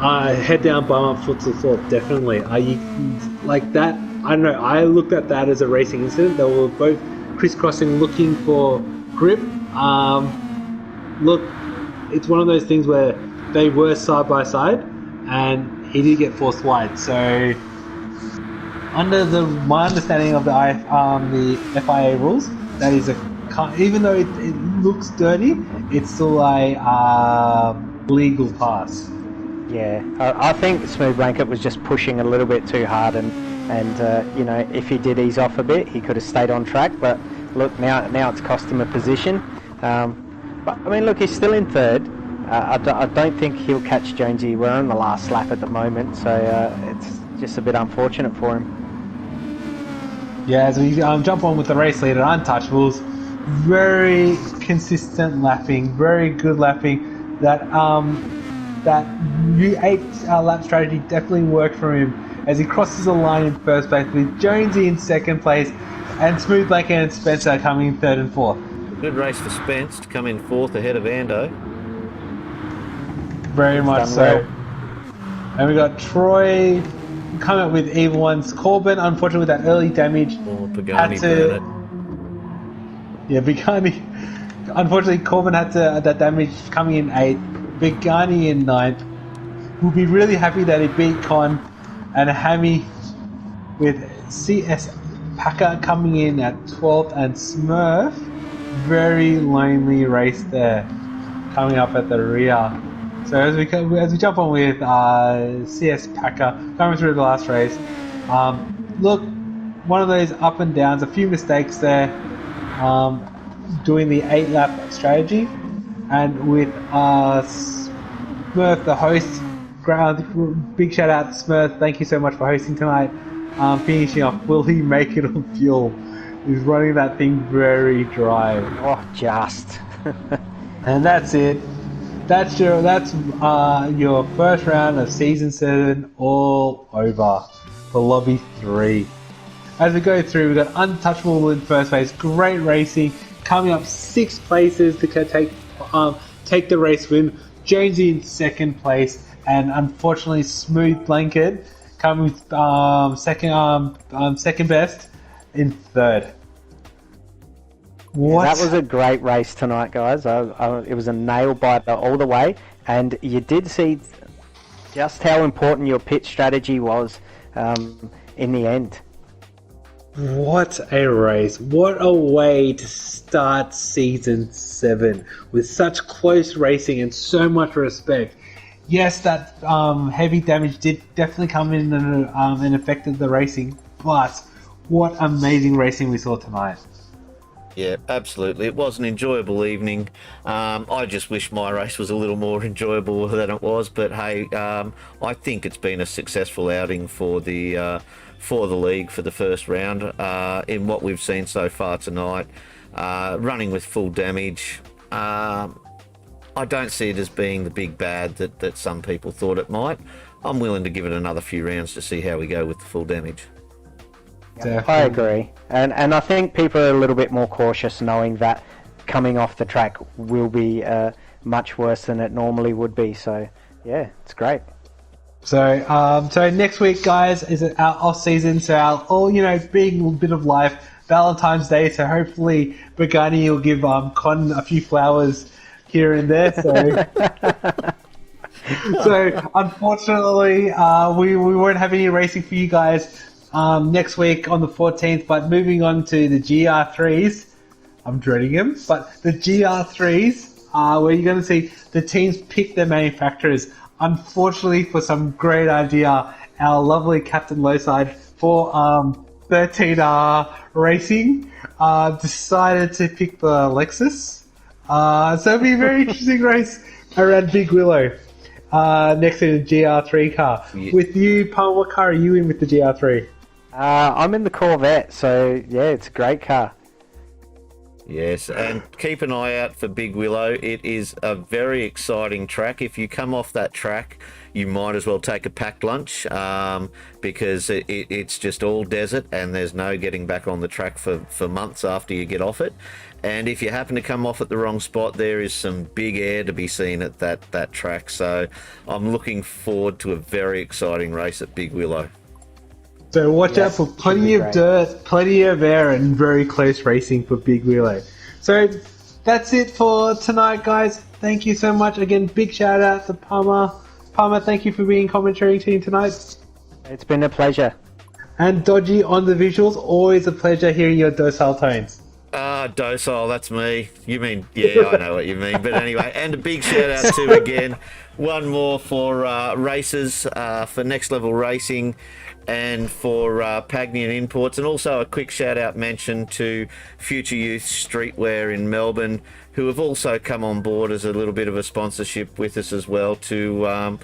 Head down, bum up, foot to the floor, definitely. Like that? I don't know. I looked at that as a racing incident. They were both crisscrossing, looking for grip. Look, it's one of those things where they were side by side, and he did get forced wide. So, under my understanding of the FIA rules, that is even though it looks dirty, it's still a legal pass. Yeah, I think Smooth Blanket was just pushing a little bit too hard, and you know, if he did ease off a bit, he could have stayed on track. But look, now it's cost him a position. But I mean, look, he's still in third. I don't think he'll catch Jonesy. We're on the last lap at the moment, so it's just a bit unfortunate for him. Yeah, as we jump on with the race leader, Untouchables, very consistent lapping, very good lapping. That new 8 lap strategy definitely worked for him as he crosses the line in first place with Jonesy in second place and Smooth Blanket and Spencer coming in third and fourth. Good race for Spence to come in fourth ahead of Ando. Very much so. Well. And we got Troy coming up with even ones. Corbin, unfortunately, with that early damage, Pagani burn it. Yeah, Pagani. Unfortunately, Corbin had that damage coming in 8th. Pagani in 9th. We'll be really happy that he beat Con and Hammy with CS Packer coming in at 12th and Smurf. Very lonely race there, coming up at the rear. So as we jump on with CS Packer coming through the last race, look, one of those up and downs, a few mistakes there, doing the 8 lap strategy, and with Smurf the host, big shout out to Smurf, thank you so much for hosting tonight. Finishing off, will he make it on fuel? He's running that thing very dry. Oh, just. And that's it. That's your first round of season 7 all over for Lobby 3. As we go through, we've got Untouchable in first place, great racing, coming up 6 places to take the race win. Jonesy in second place, and unfortunately Smooth Blanket coming second best in third. What? That was a great race tonight, guys. It was a nail biter all the way, and you did see just how important your pit strategy was in the end. What a race. What a way to start season 7 with such close racing and so much respect. Yes, that heavy damage did definitely come in and affected the racing, but what amazing racing we saw tonight. Yeah, absolutely. It was an enjoyable evening. I just wish my race was a little more enjoyable than it was, but hey, I think it's been a successful outing for the league for the first round in what we've seen so far tonight. Running with full damage, I don't see it as being the big bad that some people thought it might. I'm willing to give it another few rounds to see how we go with the full damage. I agree, and I think people are a little bit more cautious knowing that coming off the track will be much worse than it normally would be. So yeah, it's great. So next week, guys, is our off season. So our being a bit of life, Valentine's Day. So hopefully, Begani will give Con a few flowers here and there. So. So unfortunately, we won't have any racing for you guys next week on the 14th. But moving on to the GR3s, I'm dreading them. But the GR3s, where you're going to see the teams pick their manufacturers. Unfortunately, for some great idea, our lovely Captain Lowside for 13R Racing decided to pick the Lexus. So it'll be a very interesting race around Big Willow. Next to the GR3 car. Yeah. With you, Paul, what car are you in with the GR3? I'm in the Corvette, so yeah, it's a great car. Yes, and keep an eye out for Big Willow. It is a very exciting track. If you come off that track, you might as well take a packed lunch because it's just all desert and there's no getting back on the track for months after you get off it. And if you happen to come off at the wrong spot, there is some big air to be seen at that track. So I'm looking forward to a very exciting race at Big Willow. So watch out for plenty of dirt, plenty of air, and very close racing for Big Willow. So that's it for tonight, guys. Thank you so much. Again, big shout out to Palmer. Palmer, thank you for being commentary team tonight. It's been a pleasure. And Dodgy on the visuals. Always a pleasure hearing your docile tones. Docile, that's me. You mean, yeah, I know what you mean. But anyway, and a big shout out to, again, one more for races, for Next Level Racing and for Pagnian Imports. And also a quick shout out mention to Future Youth Streetwear in Melbourne, who have also come on board as a little bit of a sponsorship with us as well to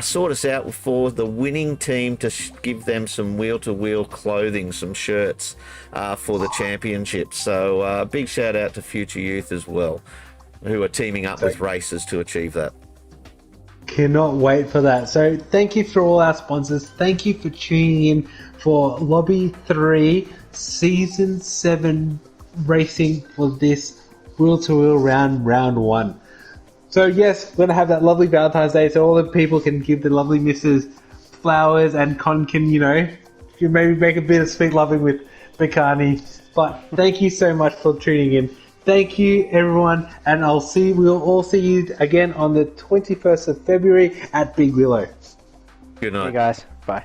sort us out for the winning team to give them some wheel-to-wheel clothing, some shirts for the championship. So big shout out to Future Youth as well, who are teaming up with races to achieve that. Cannot wait for that. So thank you for all our sponsors. Thank you for tuning in for Lobby 3 Season 7 racing for this wheel-to-wheel round 1. So yes, we're going to have that lovely Valentine's Day so all the people can give the lovely missus flowers and Con can, maybe make a bit of sweet loving with Bikani. But thank you so much for tuning in. Thank you, everyone, and we'll all see you again on the 21st of February at Big Willow. Good night. Hey, guys. Bye.